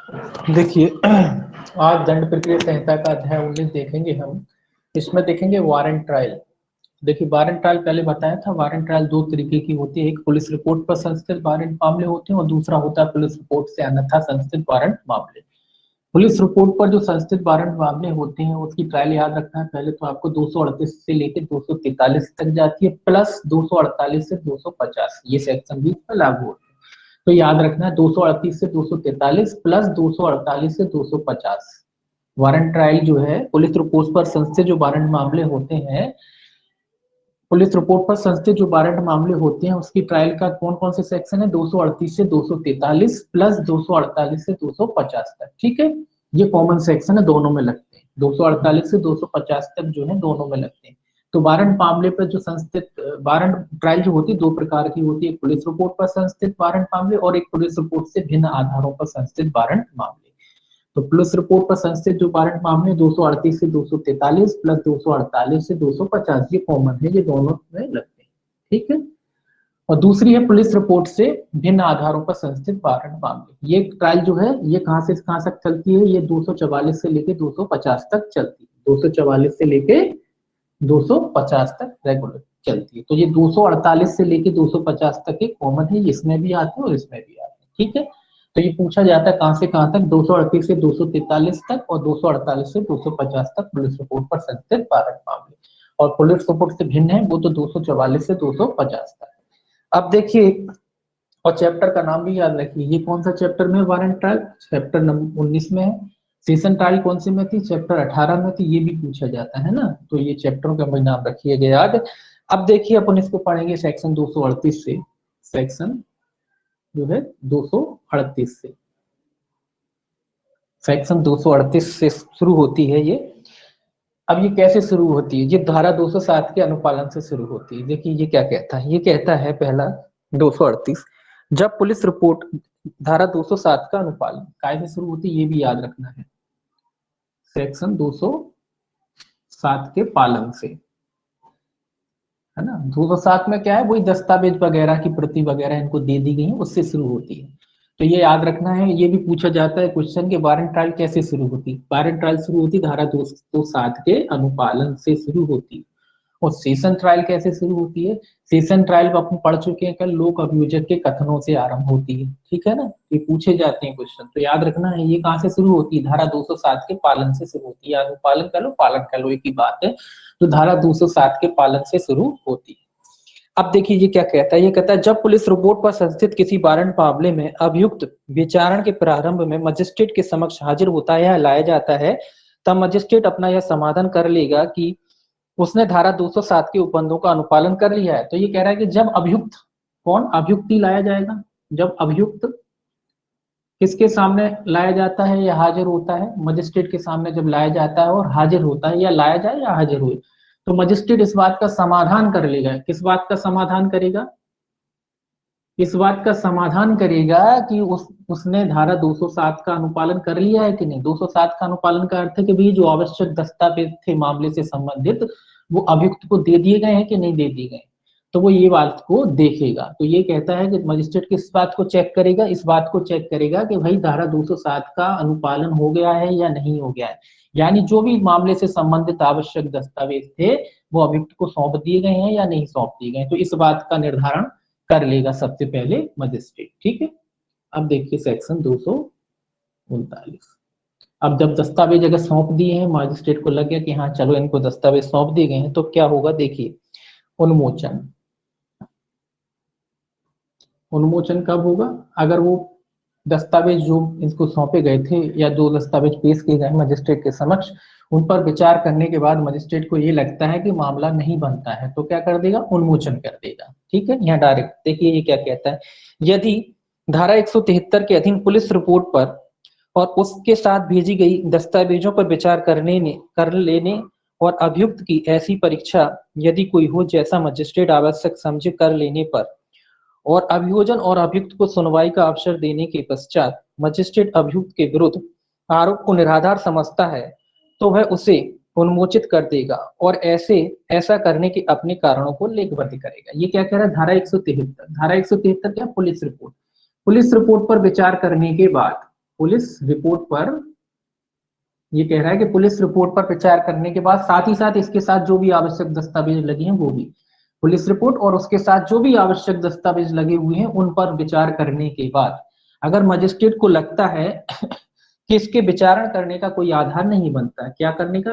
देखिए आज दंड प्रक्रिया संहिता का अध्याय 19 देखेंगे हम। इसमें देखेंगे वारंट ट्रायल। देखिए वारंट ट्रायल पहले बताया था, वारंट ट्रायल दो तरीके की होती है, एक पुलिस रिपोर्ट पर संस्थित वारंट मामले होते हैं और दूसरा होता है पुलिस रिपोर्ट से अन्यथा संस्थित वारंट मामले। पुलिस रिपोर्ट पर जो संस्थित वारंट मामले होते हैं उसकी ट्रायल याद रखना है। पहले तो आपको 238 से लेकर 243 तक जाती है, प्लस 248 से 250 ये सेक्शन बीच में लागू होता है। तो याद रखना है 238 से 243 प्लस 248 से 250 वारंट ट्रायल जो है पुलिस रिपोर्ट पर संस्थित जो वारंट मामले होते हैं, पुलिस रिपोर्ट पर संस्थित जो वारंट मामले होते हैं उसकी ट्रायल का कौन कौन से सेक्शन है, 238 से 243 प्लस 248 से 250 तक। ठीक है, ये कॉमन सेक्शन है, दोनों में लगते हैं। 248 से 250 तक जो है दोनों में लगते हैं। तो वारंट मामले पर जो संस्थित वारंट ट्रायल जो होती है दो प्रकार की होती है, पुलिस रिपोर्ट पर संस्थित वारंट मामले और एक पुलिस रिपोर्ट से भिन्न आधारों पर संस्थित वारंट मामले। तो पुलिस रिपोर्ट पर संस्थित जो वारंट मामले 238 से 243 प्लस 248 से 250 ये कॉमन है, ये दोनों में लगते हैं। ठीक है, और दूसरी है पुलिस रिपोर्ट से भिन्न आधारों पर संस्थित वारंट मामले। ये ट्रायल जो है ये कहां से कहां तक चलती है, ये 244 से लेके 250 तक चलती है। 244 से लेके 250 तक रेगुलर चलती है। तो ये 248 से लेके 250 तक एक कॉमन है, इसमें भी आते हैं और इसमें भी आते हैं। ठीक है, तो ये पूछा जाता है कहां से कहां तक, 238 से 243 तक और 248 से 250 तक पुलिस रिपोर्ट पर संस्थित वारंट मामले। और पुलिस रिपोर्ट से भिन्न है वो तो 244 से 250 तक। अब देखिए, और चैप्टर का नाम भी याद रखिए, ये कौन सा चैप्टर में वारंट ट्रायल, चैप्टर नंबर 19 में है। सेशन ट्रायल कौन से में थी, चैप्टर 18 में थी, ये भी पूछा जाता है ना, तो ये चैप्टरों का नाम रखिएगा याद। अब देखिए अपन इसको पढ़ेंगे सेक्शन 238 से, सेक्शन जो है 238 से, सेक्शन 238 से शुरू होती है ये। अब ये कैसे शुरू होती है, ये धारा 207 के अनुपालन से शुरू होती है। देखिए ये क्या कहता है, ये कहता है पहला 238, जब पुलिस रिपोर्ट धारा 207 का अनुपालन कायदे से शुरू होती है, ये भी याद रखना है, सेक्शन 207 के पालन से, है ना। 207 में क्या है, वही दस्तावेज वगैरह की प्रति वगैरह इनको दे दी गई है, उससे शुरू होती है। तो ये याद रखना है, ये भी पूछा जाता है क्वेश्चन के वारंट ट्रायल कैसे शुरू होती है। वारंट ट्रायल शुरू होती धारा 207 के अनुपालन से शुरू होती है। और सेशन ट्रायल कैसे शुरू होती है, सेशन ट्रायल अपन पढ़ चुके हैं कल, लोक अभियोजक के कथनों से आरंभ होती है। ठीक है ना, ये पूछे जाते हैं क्वेश्चन, तो याद रखना है ये कहां से शुरू होती है, धारा 207 के पालन से शुरू होती है। अनुपालन कर लो पालन कर लो एक ही बात है। तो धारा 207 के पालन से शुरू होती है। अब देखिए ये क्या कहता है, ये कहता है जब पुलिस रिपोर्ट पर संस्थित किसी वारंट मामले में अभियुक्त विचारण के प्रारंभ में मजिस्ट्रेट के समक्ष हाजिर होता है या लाया जाता है, तब मजिस्ट्रेट अपना यह समाधान कर लेगा कि उसने धारा 207 के उपबंधों का अनुपालन कर लिया है। तो ये कह रहा है कि जब अभियुक्त, कौन अभियुक्त ही लाया जाएगा, जब अभियुक्त किसके सामने लाया जाता है या हाजिर होता है, मजिस्ट्रेट के सामने जब लाया जाता है और हाजिर होता है, या लाया जाए या हाजिर हुए, तो मजिस्ट्रेट इस बात का समाधान कर लेगा। किस बात का समाधान करेगा, इस बात का समाधान करेगा कि उसने धारा 207 का अनुपालन कर लिया है कि नहीं। 207 का अनुपालन का अर्थ है कि भी जो आवश्यक दस्तावेज थे मामले से संबंधित वो अभियुक्त को दे दिए गए हैं कि नहीं दे दिए गए, तो वो ये बात को देखेगा। तो ये कहता है कि मजिस्ट्रेट किस बात को चेक करेगा, इस बात को चेक करेगा कि भाई धारा 207 का अनुपालन हो गया है या नहीं हो गया है। यानी जो भी मामले से संबंधित आवश्यक दस्तावेज थे वो अभियुक्त को सौंप दिए गए हैं या नहीं सौंप दिए गए, तो इस बात का निर्धारण कर लेगा सबसे पहले मजिस्ट्रेट। ठीक है, अब देखिए सेक्शन 239। अब जब दस्तावेज अगर सौंप दिए हैं, मजिस्ट्रेट को लग गया कि हाँ चलो इनको दस्तावेज सौंप दिए गए हैं, तो क्या होगा देखिए, उन्मोचन। उन्मोचन कब होगा, अगर वो दस्तावेज जो इनको सौंपे गए थे या जो दस्तावेज पेश किए गए मजिस्ट्रेट के समक्ष, उन पर विचार करने के बाद मजिस्ट्रेट को ये लगता है कि मामला नहीं बनता है, तो क्या कर देगा, उन्मोचन कर देगा। ठीक है, यहाँ डायरेक्ट देखिए ये क्या कहता है, यदि धारा 173 के अधीन पुलिस रिपोर्ट पर और उसके साथ भेजी गई दस्तावेजों पर विचार कर लेने और अभियुक्त की ऐसी परीक्षा यदि कोई हो जैसा मजिस्ट्रेट आवश्यक समझे कर लेने पर और अभियोजन और अभियुक्त को सुनवाई का अवसर देने के पश्चात मजिस्ट्रेट अभियुक्त के विरुद्ध आरोप को निराधार समझता है, तो वह उसे उन्मोचित कर देगा और ऐसा करने के अपने कारणों को लेखबद्ध करेगा। ये क्या कह रहा है, धारा 173, धारा 173 क्या, पुलिस रिपोर्ट। पुलिस रिपोर्ट पर विचार करने के बाद पुलिस रिपोर्ट पर, ये कह रहा है कि पुलिस रिपोर्ट पर विचार करने के बाद साथ ही साथ इसके साथ जो भी आवश्यक दस्तावेज लगे हैं वो भी, पुलिस रिपोर्ट और उसके साथ जो भी आवश्यक दस्तावेज लगे हुए हैं उन पर विचार करने के बाद अगर मजिस्ट्रेट को लगता है कि इसके विचारण करने का कोई आधार नहीं बनता, क्या करने का,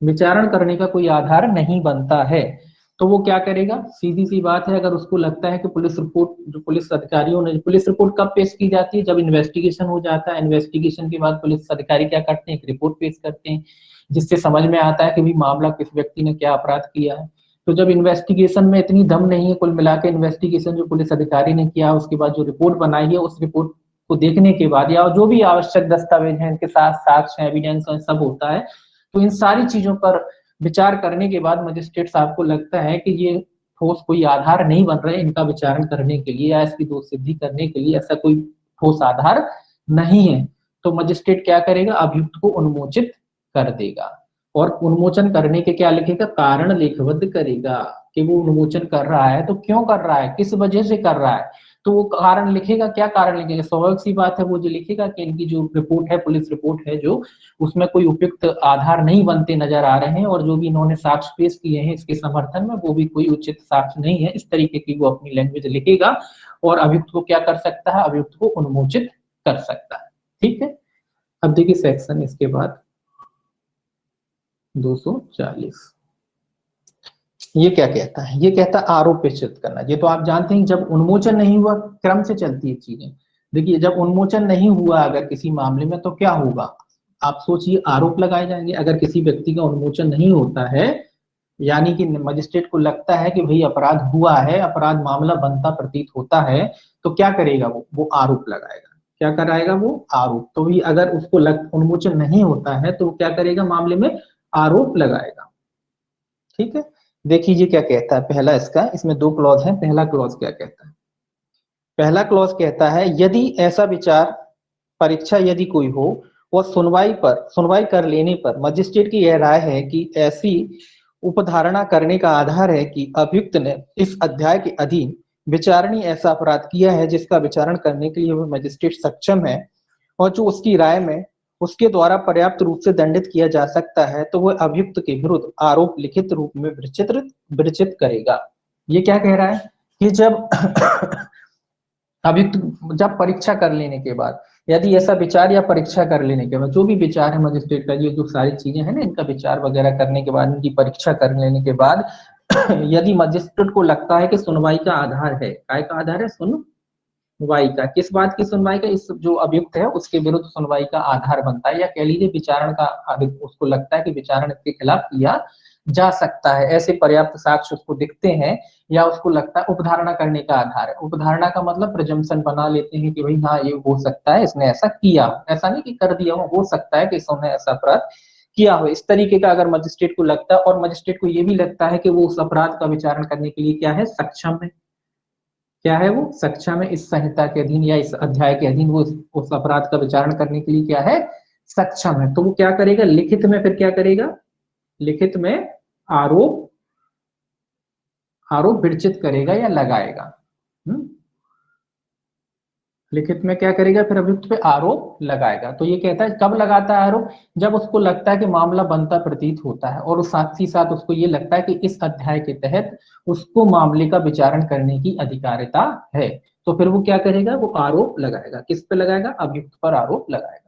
विचारण करने का कोई आधार नहीं बनता है, तो वो क्या करेगा, सीधी सी बात है, अगर उसको लगता है कि पुलिस रिपोर्ट, जो पुलिस अधिकारियों ने, पुलिस रिपोर्ट कब पेश की जाती है, जब इन्वेस्टिगेशन हो जाता है, इन्वेस्टिगेशन के बाद पुलिस अधिकारी क्या करते हैं, एक रिपोर्ट पेश करते हैं जिससे समझ में आता है कि भी मामला किस व्यक्ति ने क्या अपराध किया है। तो जब इन्वेस्टिगेशन में इतनी दम नहीं है, कुल मिला के इन्वेस्टिगेशन जो पुलिस अधिकारी ने किया उसके बाद जो रिपोर्ट बनाई है, उस रिपोर्ट को देखने के बाद या जो भी आवश्यक दस्तावेज हैं इनके साथ साक्ष्य एविडेंस सब होता है, तो इन सारी चीजों पर विचार करने के बाद मजिस्ट्रेट साहब को लगता है कि ये ठोस कोई आधार नहीं बन रहे इनका विचारण करने के लिए या इसकी दोष सिद्धि करने के लिए, ऐसा कोई ठोस आधार नहीं है, तो मजिस्ट्रेट क्या करेगा, अभियुक्त को उन्मोचित कर देगा और उन्मोचन करने के क्या लिखेगा, कारण लेखबद्ध करेगा कि वो उन्मोचन कर रहा है तो क्यों कर रहा है, किस वजह से कर रहा है, तो वो कारण लिखेगा, क्या कारण लिखेगा, स्वाभाविक सी बात है वो जो लिखेगा कि इनकी जो रिपोर्ट है, पुलिस रिपोर्ट है जो, उसमें कोई उपयुक्त आधार नहीं बनते नजर आ रहे हैं और जो भी इन्होंने साक्ष्य पेश किए हैं इसके समर्थन में वो भी कोई उचित साक्ष्य नहीं है, इस तरीके की वो अपनी लैंग्वेज लिखेगा और अभियुक्त को क्या कर सकता है, अभियुक्त को उन्मोचित कर सकता है। ठीक है, अब देखिए सेक्शन इसके बाद 240 ये क्या कहता है, ये कहता है आरोप पेशित करना। ये तो आप जानते हैं जब उन्मोचन नहीं हुआ क्रम से चलती है चीजें। देखिए जब उन्मोचन नहीं हुआ अगर किसी मामले में तो क्या होगा, आप सोचिए आरोप लगाए जाएंगे। अगर किसी व्यक्ति का उन्मोचन नहीं होता है यानी कि मजिस्ट्रेट को लगता है कि भाई अपराध हुआ है, अपराध मामला बनता प्रतीत होता है, तो क्या करेगा वो आरोप लगाएगा। क्या कराएगा वो, आरोप। तो भी अगर उसको उन्मोचन नहीं होता है तो क्या करेगा, मामले में आरोप लगाएगा। ठीक है, देखिए क्या कहता है पहला इसका, इसमें दो क्लॉज हैं। पहला क्लॉज क्या कहता है, पहला क्लॉज कहता है यदि ऐसा विचार परीक्षा यदि कोई हो और सुनवाई कर लेने पर मजिस्ट्रेट की यह राय है कि ऐसी उपधारणा करने का आधार है कि अभियुक्त ने इस अध्याय के अधीन विचारणीय ऐसा अपराध किया है जिसका विचारण करने के लिए वह मजिस्ट्रेट सक्षम है और जो उसकी राय में उसके द्वारा पर्याप्त रूप से दंडित किया जा सकता है, तो वह अभियुक्त के विरुद्ध आरोप लिखित रूप में विरचित करेगा। ये क्या कह रहा है कि जब अभियुक्त जब परीक्षा कर लेने के बाद यदि ऐसा विचार या परीक्षा कर लेने के बाद, जो भी विचार है मजिस्ट्रेट का, ये जो सारी चीजें हैं ना, इनका विचार वगैरह करने के बाद, इनकी परीक्षा कर लेने के बाद यदि मजिस्ट्रेट को लगता है कि सुनवाई का आधार है, काय का आधार है, सुनवाई का, किस बात की सुनवाई का, इस जो अभियुक्त है उसके विरुद्ध सुनवाई का आधार बनता है, या कह लीजिए विचारण का, उसको लगता है कि विचारण इसके खिलाफ किया जा सकता है, ऐसे पर्याप्त साक्ष्य उसको दिखते हैं, या उसको लगता है उपधारणा करने का आधार है। उपधारणा का मतलब प्रिजम्पशन बना लेते हैं कि भाई हाँ ये हो सकता है इसने ऐसा किया, ऐसा नहीं कि कर दिया हो सकता है कि इसने ऐसा अपराध किया हो, इस तरीके का अगर मजिस्ट्रेट को लगता है और मजिस्ट्रेट को ये भी लगता है कि वो उस अपराध का विचारण करने के लिए क्या है, सक्षम है, क्या है वो, सक्षम है, इस संहिता के अधीन या इस अध्याय के अधीन वो उस अपराध का विचारण करने के लिए क्या है, सक्षम है, तो वो क्या करेगा, लिखित में फिर क्या करेगा, लिखित में आरोप विरचित करेगा या लगाएगा। लिखित में क्या करेगा, फिर अभियुक्त पे आरोप लगाएगा। तो ये कहता है कब लगाता है आरोप, जब उसको लगता है कि मामला बनता प्रतीत होता है और साथ ही साथ उसको ये लगता है कि इस अध्याय के तहत उसको मामले का विचारण करने की अधिकारिता है, तो फिर वो क्या करेगा, वो आरोप लगाएगा। किस पे लगाएगा, अभियुक्त पर आरोप लगाएगा।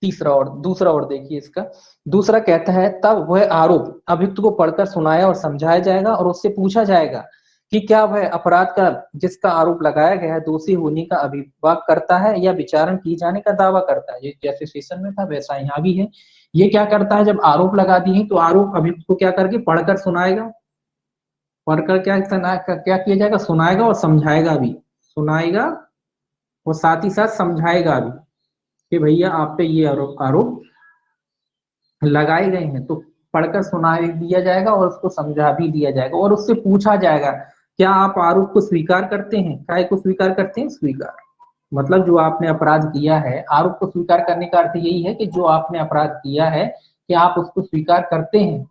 दूसरा और देखिए इसका दूसरा कहता है तब वह आरोप अभियुक्त को पढ़कर सुनाया और समझाया जाएगा और उससे पूछा जाएगा कि क्या वह अपराध का जिसका आरोप लगाया गया है दोषी होने का अभिवाद करता है या विचारण किए जाने का दावा करता है। ये जैसे सेशन में था वैसा यहाँ भी है। ये क्या करता है, जब आरोप लगा दी है तो आरोप अभियुक्त को क्या करके पढ़कर सुनाएगा, पढ़कर क्या किया जाएगा, सुनाएगा और समझाएगा भी, सुनाएगा और साथ ही साथ समझाएगा भी कि भैया आप पे ये आरोप लगाए गए हैं, तो पढ़कर सुना दिया जाएगा और उसको समझा भी दिया जाएगा और उससे पूछा जाएगा क्या आप आरोप को स्वीकार करते हैं, काय को स्वीकार करते हैं, स्वीकार मतलब जो आपने अपराध किया है, आरोप को स्वीकार करने का अर्थ यही है कि जो आपने अपराध किया है क्या आप उसको स्वीकार करते हैं।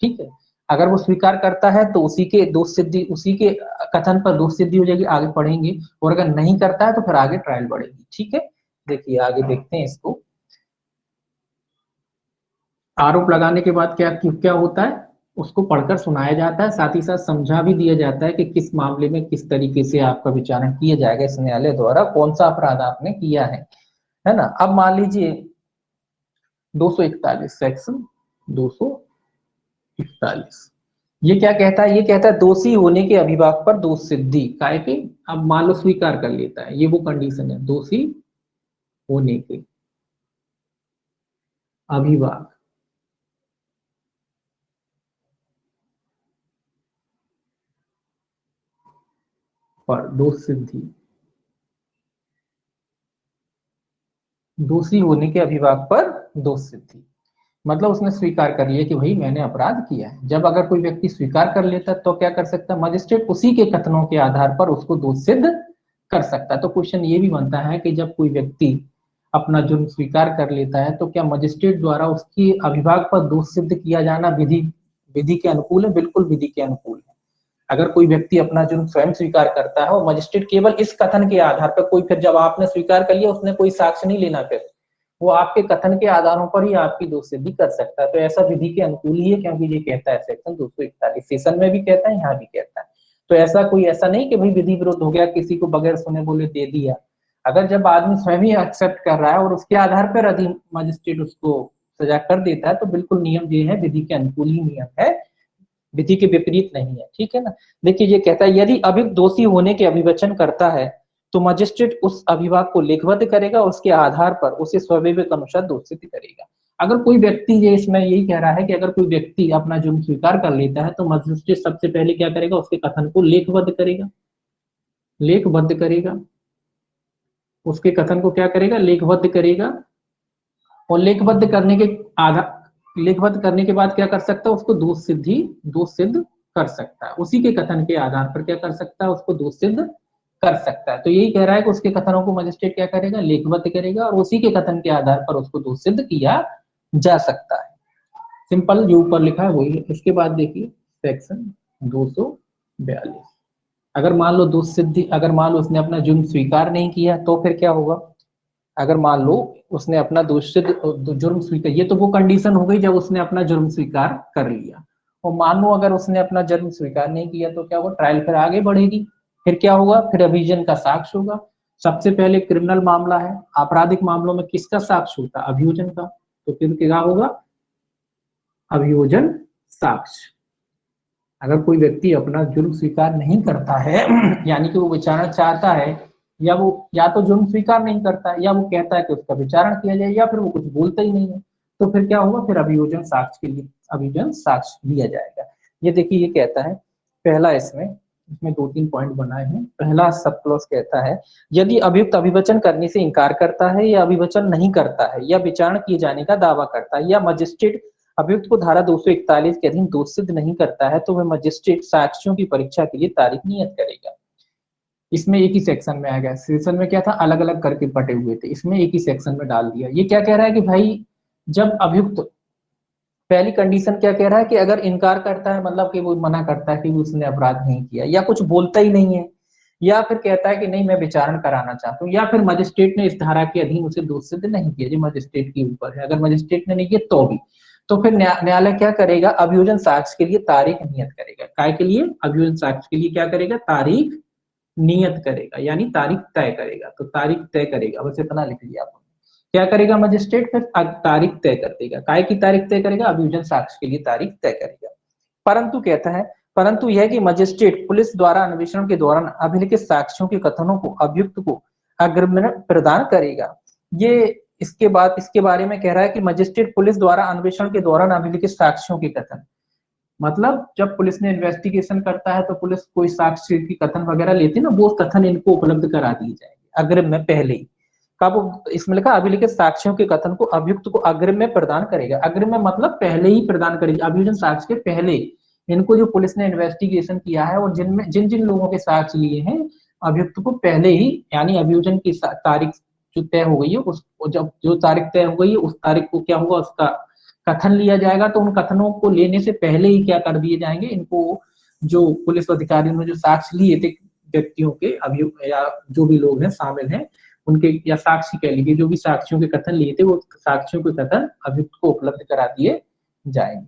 ठीक है, अगर वो स्वीकार करता है तो उसी के दोष सिद्धि, उसी के कथन पर दोष सिद्धि हो जाएगी, आगे पढ़ेंगे। और अगर नहीं करता है तो फिर आगे ट्रायल बढ़ेगी। ठीक है, देखिए आगे देखते हैं इसको। आरोप लगाने के बाद क्या क्या होता है, उसको पढ़कर सुनाया जाता है, साथ ही साथ समझा भी दिया जाता है कि किस मामले में किस तरीके से आपका विचारण किया जाएगा इस न्यायालय द्वारा, कौन सा अपराध आपने किया है ना। अब मान लीजिए 241 सेक्शन 241 ये क्या कहता है, ये कहता है दोषी होने के अभिभाग पर दोष सिद्धि काय के। अब मान लो स्वीकार कर लेता है, ये वो कंडीशन है, दोषी होने के अभिभाग पर दोष सिद्धि, दोषी होने के अभिभाग पर दोष सिद्धि मतलब उसने स्वीकार कर लिया कि भाई मैंने अपराध किया है। जब अगर कोई व्यक्ति स्वीकार कर लेता है तो क्या कर सकता है, मजिस्ट्रेट उसी के कथनों के आधार पर उसको दोष सिद्ध कर सकता है। तो क्वेश्चन ये भी बनता है कि जब कोई व्यक्ति अपना जुर्म स्वीकार कर लेता है तो क्या मजिस्ट्रेट द्वारा उसकी अभिभाग पर दोष सिद्ध किया जाना विधि विधि के अनुकूल है? बिल्कुल विधि के अनुकूल है। अगर कोई व्यक्ति अपना जुर्म स्वयं स्वीकार करता है और मजिस्ट्रेट केवल इस कथन के आधार पर, कोई फिर जब आपने स्वीकार कर लिया उसने कोई साक्ष्य नहीं लेना, फिर वो आपके कथन के आधारों पर ही आपकी दोष सिद्धि कर सकता है। तो ऐसा विधि के अनुकूल ही है, क्योंकि ये कहता है सेक्शन 241 सेशन में भी कहता है, यहाँ भी कहता है। तो ऐसा कोई ऐसा नहीं कि भाई विधि विरुद्ध हो गया, किसी को बगैर सुने बोले दे दिया। अगर जब आदमी स्वयं ही एक्सेप्ट कर रहा है और उसके आधार पर अधीन मजिस्ट्रेट उसको सजा कर देता है तो बिल्कुल नियम ये है, विधि के अनुकूल ही नियम है, विधि के विपरीत नहीं है। ठीक है ना। देखिए ये कहता है यदि अभियुक्त दोषी होने के अभिवचन करता है तो मजिस्ट्रेट उस अभिभाग को लेखबद्ध करेगा और उसके आधार पर उसे स्वविवेक अनुसार दोषित करेगा। अगर कोई व्यक्ति, ये इसमें यही कह रहा है कि अगर कोई व्यक्ति अपना जुर्म स्वीकार कर लेता है तो मजिस्ट्रेट सबसे पहले क्या करेगा, उसके कथन को लेखबद्ध करेगा, लेखबद्ध करेगा, उसके कथन को क्या करेगा, लेखबद्ध करेगा। और लेखबद्ध करने के आधार, लेखबद्ध करने के बाद क्या कर सकता है, उसको दोष सिद्ध कर सकता है। उसी के कथन के आधार पर क्या कर सकता है, उसको दोष सिद्ध कर सकता है। तो यही कह रहा है कि उसके कथनों को मजिस्ट्रेट क्या करेगा, लेखबद्ध करेगा और उसी के कथन के आधार पर उसको दोष सिद्ध किया जा सकता है। सिंपल जो ऊपर लिखा है वही है। इसके बाद देखिए सेक्शन 242, अगर मान लो दोष सिद्धि, अगर मान लो उसने अपना जुर्म स्वीकार नहीं किया तो फिर क्या होगा। अगर मान लो उसने अपना जुर्म स्वीकार, ये तो वो कंडीशन हो गई जब उसने अपना जुर्म स्वीकार कर लिया। और मान लो अगर उसने अपना जुर्म स्वीकार नहीं किया तो क्या होगा, ट्रायल फिर आगे बढ़ेगी। फिर क्या होगा, फिर अभियोजन का साक्ष्य होगा। सबसे पहले क्रिमिनल मामला है, आपराधिक मामलों में किसका साक्ष्य होता है, अभियोजन का। तो फिर क्या होगा, अभियोजन साक्ष्य। अगर कोई व्यक्ति अपना जुर्म स्वीकार नहीं करता है यानी कि वो विचारण चाहता है, या वो या तो जुर्म स्वीकार नहीं करता है या वो कहता है कि उसका विचारण किया जाए, या फिर वो कुछ बोलता ही नहीं है, तो फिर क्या होगा, फिर अभियोजन साक्ष्य के लिए अभियोजन साक्ष्य दिया जाएगा। ये देखिए ये कहता है पहला, इसमें 2-3 पॉइंट बनाए हैं। पहला सब क्लॉज कहता है यदि अभियुक्त अभिवचन करने से इनकार करता है या अभिवचन नहीं करता है या विचारण किए जाने का दावा करता है या मजिस्ट्रेट अभियुक्त को धारा 241 के अधीन दोष सिद्ध नहीं करता है तो वह मजिस्ट्रेट साक्ष्यों की परीक्षा के लिए तारीख नियत करेगा। इसमें एक ही सेक्शन में आ गया, सेक्शन में क्या था, अलग अलग करके बटे हुए थे, इसमें एक ही सेक्शन में डाल दिया। ये क्या कह रहा है कि भाई जब अभियुक्त, पहली कंडीशन क्या कह रहा है कि अगर इनकार करता है, मतलब कि वो मना करता है कि उसने अपराध नहीं किया, या कुछ बोलता ही नहीं है, या फिर कहता है कि नहीं मैं विचारण कराना चाहता हूँ, या फिर मजिस्ट्रेट ने इस धारा के अधीन उसे दोष सिद्ध नहीं किया, जो मजिस्ट्रेट के ऊपर है। अगर मजिस्ट्रेट ने नहीं किया तो भी, तो फिर न्यायालय क्या करेगा, अभियोजन साक्ष्य के लिए तारीख नियत करेगा। काय के लिए, अभियोजन साक्ष्य के लिए क्या करेगा, तारीख नियत करेगा, यानी तारीख तय करेगा। तो तारीख तय करेगा, बस इतना लिख लिया आपने। क्या करेगा मजिस्ट्रेट, फिर तारीख तय कर देगा। काय की तारीख तय करेगा, अभियोजन साक्ष्य के लिए तारीख तय करेगा। परंतु कहता है, परंतु यह कि मजिस्ट्रेट पुलिस द्वारा अन्वेषण के दौरान अभिलिखित साक्ष्यों के कथनों को अभियुक्त को अग्रिम प्रदान करेगा। ये इसके बाद इसके बारे में कह रहा है कि मजिस्ट्रेट पुलिस द्वारा अन्वेषण के दौरान अभिलिखित साक्ष्यों के कथन, मतलब जब पुलिस ने इन्वेस्टिगेशन करता है तो पुलिस कोई साक्ष्य की कथन वगैरह लेती है ना, वो कथन इनको उपलब्ध करा दिए जाएंगे अग्रिम में पहले ही। कब, इसमें लिखा अभिलिखित साक्ष्यों के कथन को अभियुक्त को अग्रिम में प्रदान करेगा। अग्रिम में मतलब पहले ही प्रदान करेगी, अभियोजन साक्ष्य के पहले इनको जो पुलिस ने इन्वेस्टिगेशन किया है और जिनमें जिन जिन लोगों के साक्ष्य लिए हैं, अभियुक्त को पहले ही, यानी अभियोजन की तारीख जो तय हो गई है, उस जब जो तारीख तय हो गई है उस तारीख को क्या होगा, उसका कथन लिया जाएगा तो उन कथनों को लेने से पहले ही क्या कर दिए जाएंगे, इनको जो पुलिस अधिकारी ने जो साक्ष्य लिए थे व्यक्तियों के, अभियुक्त या जो भी लोग हैं शामिल हैं उनके, या साक्षी कह लीजिए, जो भी साक्षियों के कथन लिए थे वो साक्षियों के कथन अभियुक्त को उपलब्ध करा दिए जाएंगे।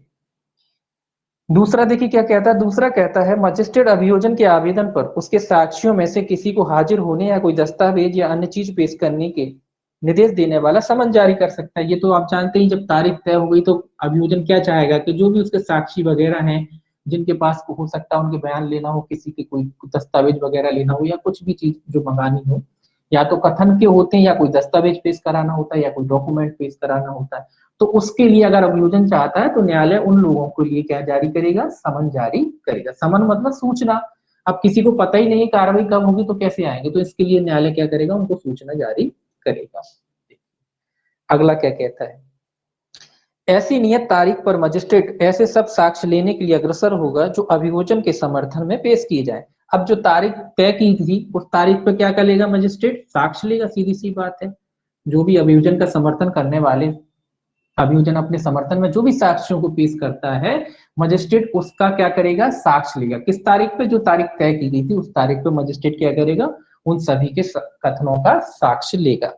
दूसरा देखिए क्या कहता है, दूसरा कहता है मजिस्ट्रेट अभियोजन के आवेदन पर उसके साक्षियों में से किसी को हाजिर होने या कोई दस्तावेज या अन्य चीज पेश करने के निर्देश देने वाला समन जारी कर सकता है। ये तो आप जानते ही, जब तारीख तय हो गई तो अभियोजन क्या चाहेगा कि जो भी उसके साक्षी वगैरह हैं जिनके पास हो सकता है उनके बयान लेना हो, किसी के कोई दस्तावेज वगैरह लेना हो या कुछ भी चीज जो मंगानी हो, या तो कथन के होते हैं या कोई दस्तावेज पेश कराना होता है या कोई डॉक्यूमेंट पेश कराना होता है, तो उसके लिए अगर अभियोजन चाहता है तो न्यायालय उन लोगों के लिए क्या जारी करेगा, समन जारी करेगा। समन मतलब सूचना। अब किसी को पता ही नहीं कार्रवाई कब होगी तो कैसे आएंगे, तो इसके लिए न्यायालय क्या करेगा, उनको सूचना जारी करेगा। अगला क्या कहता है, ऐसी नियत तारीख पर मजिस्ट्रेट ऐसे सब साक्ष्य लेने के लिए अग्रसर होगा जो अभियोजन के समर्थन में पेश किए जाए। अब जो तारीख तय की थी उस तारीख पर क्या करेगा मजिस्ट्रेट, साक्ष्य लेगा, सीधी सी बात है। जो भी अभियोजन का समर्थन करने वाले, अभियोजन अपने समर्थन में जो भी साक्ष्यों को पेश करता है मजिस्ट्रेट उसका क्या करेगा, साक्ष्य लेगा। किस तारीख पे, जो तारीख तय की गई थी उस तारीख पे मजिस्ट्रेट क्या करेगा, उन सभी के कथनों का साक्ष्य लेगा।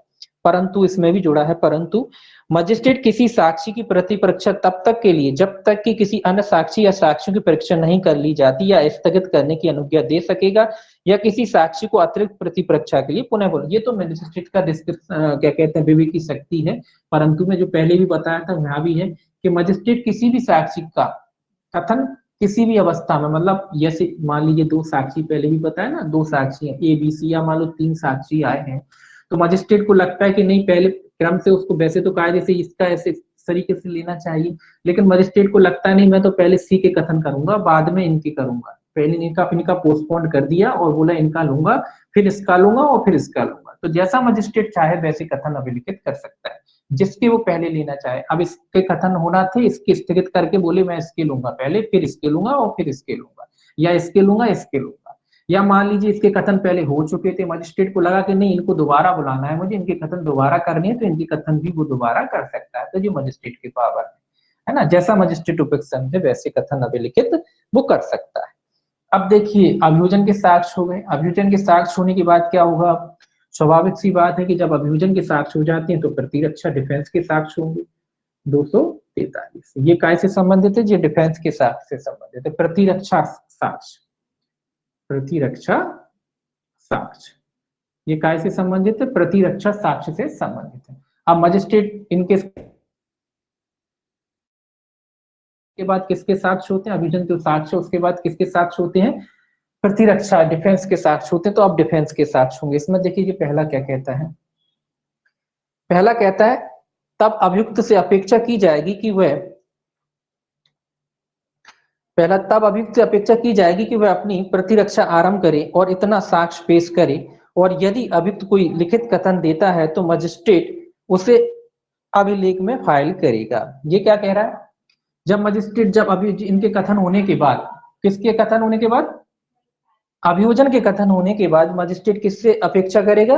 परंतु इसमें भी जुड़ा है परंतु, मजिस्ट्रेट किसी साक्षी की प्रतिपरीक्षा तब तक के लिए जब तक कि किसी अन्य साक्षी या साक्षियों की परीक्षा नहीं कर ली जाती या स्थगित करने की अनुज्ञा दे सकेगा, या किसी साक्षी को अतिरिक्त प्रतिपरीक्षा के लिए पुनः बोल। ये तो मजिस्ट्रेट का क्या कहते हैं, विवेक की शक्ति है। परंतु मैं जो पहले भी बताया था वहां भी है कि मजिस्ट्रेट किसी भी साक्षी का कथन किसी भी अवस्था में, मतलब जैसे मान लीजिए दो साक्षी, पहले भी बताया ना, दो साक्षी है ए बी सी, या मान लो तीन साक्षी आए हैं, तो मजिस्ट्रेट को लगता है कि नहीं पहले क्रम से उसको, वैसे तो कायदे से इसका ऐसे तरीके से लेना चाहिए, लेकिन मजिस्ट्रेट को लगता है नहीं मैं तो पहले सी के कथन करूंगा बाद में इनके करूंगा, पहले इनका पोस्टपोन कर दिया और बोला इनका लूंगा फिर इसका लूंगा और फिर इसका लूंगा। तो जैसा मजिस्ट्रेट चाहे वैसे कथन अभिलिखित कर सकता है जिसके वो पहले लेना चाहे। अब इसके कथन होना थे, इसके स्थगित करके बोले मैं इसके लूंगा पहले, फिर इसके लूंगा और फिर इसके लूंगा, या इसके लूंगा इसके लूंगा। या मान लीजिए इसके कथन पहले हो चुके थे, मजिस्ट्रेट को लगा कि नहीं इनको दोबारा बुलाना है, मुझे इनके कथन दोबारा करने हैं, तो इनके कथन भी वो दोबारा कर सकता है। तो ये मजिस्ट्रेट की पावर है ना, जैसा मजिस्ट्रेट उपयुक्त समझे वैसे कथन अभिलिखित वो कर सकता है। अब देखिए अभियोजन के साक्ष्य हो गए। अभियोजन के साक्ष्य होने के बाद क्या होगा, स्वाभाविक सी बात है कि जब अभियोजन के साक्ष्य हो जाते हैं तो प्रतिरक्षा डिफेंस के साक्ष्य होंगे। 243 ये काय से संबंधित है, ये डिफेंस के साक्ष्य से संबंधित है। प्रतिरक्षा साक्ष्य, प्रतिरक्षा साक्ष्य ये काय से संबंधित है, प्रतिरक्षा साक्ष्य से संबंधित है। अब मजिस्ट्रेट इनके के बाद किसके साक्ष्य होते हैं, अभियोजन के साक्ष्य, उसके बाद किसके साक्ष्य होते हैं, प्रतिरक्षा डिफेंस के साक्ष्य होते हैं। तो अब डिफेंस के साक्ष्य होंगे। इसमें देखिए पहला क्या कहता है, पहला कहता है तब अभियुक्त से अपेक्षा की जाएगी कि वह, पहला तब अभियुक्त से अपेक्षा की जाएगी कि वह अपनी प्रतिरक्षा आरंभ करे और इतना साक्ष्य पेश करे, और यदि अभियुक्त कोई लिखित कथन देता है तो मजिस्ट्रेट उसे अभिलेख में फाइल करेगा। ये क्या कह रहा है, जब मजिस्ट्रेट, जब अभी इनके कथन होने के बाद, किसके कथन होने के बाद, अभियोजन के कथन होने के बाद मजिस्ट्रेट किससे अपेक्षा करेगा,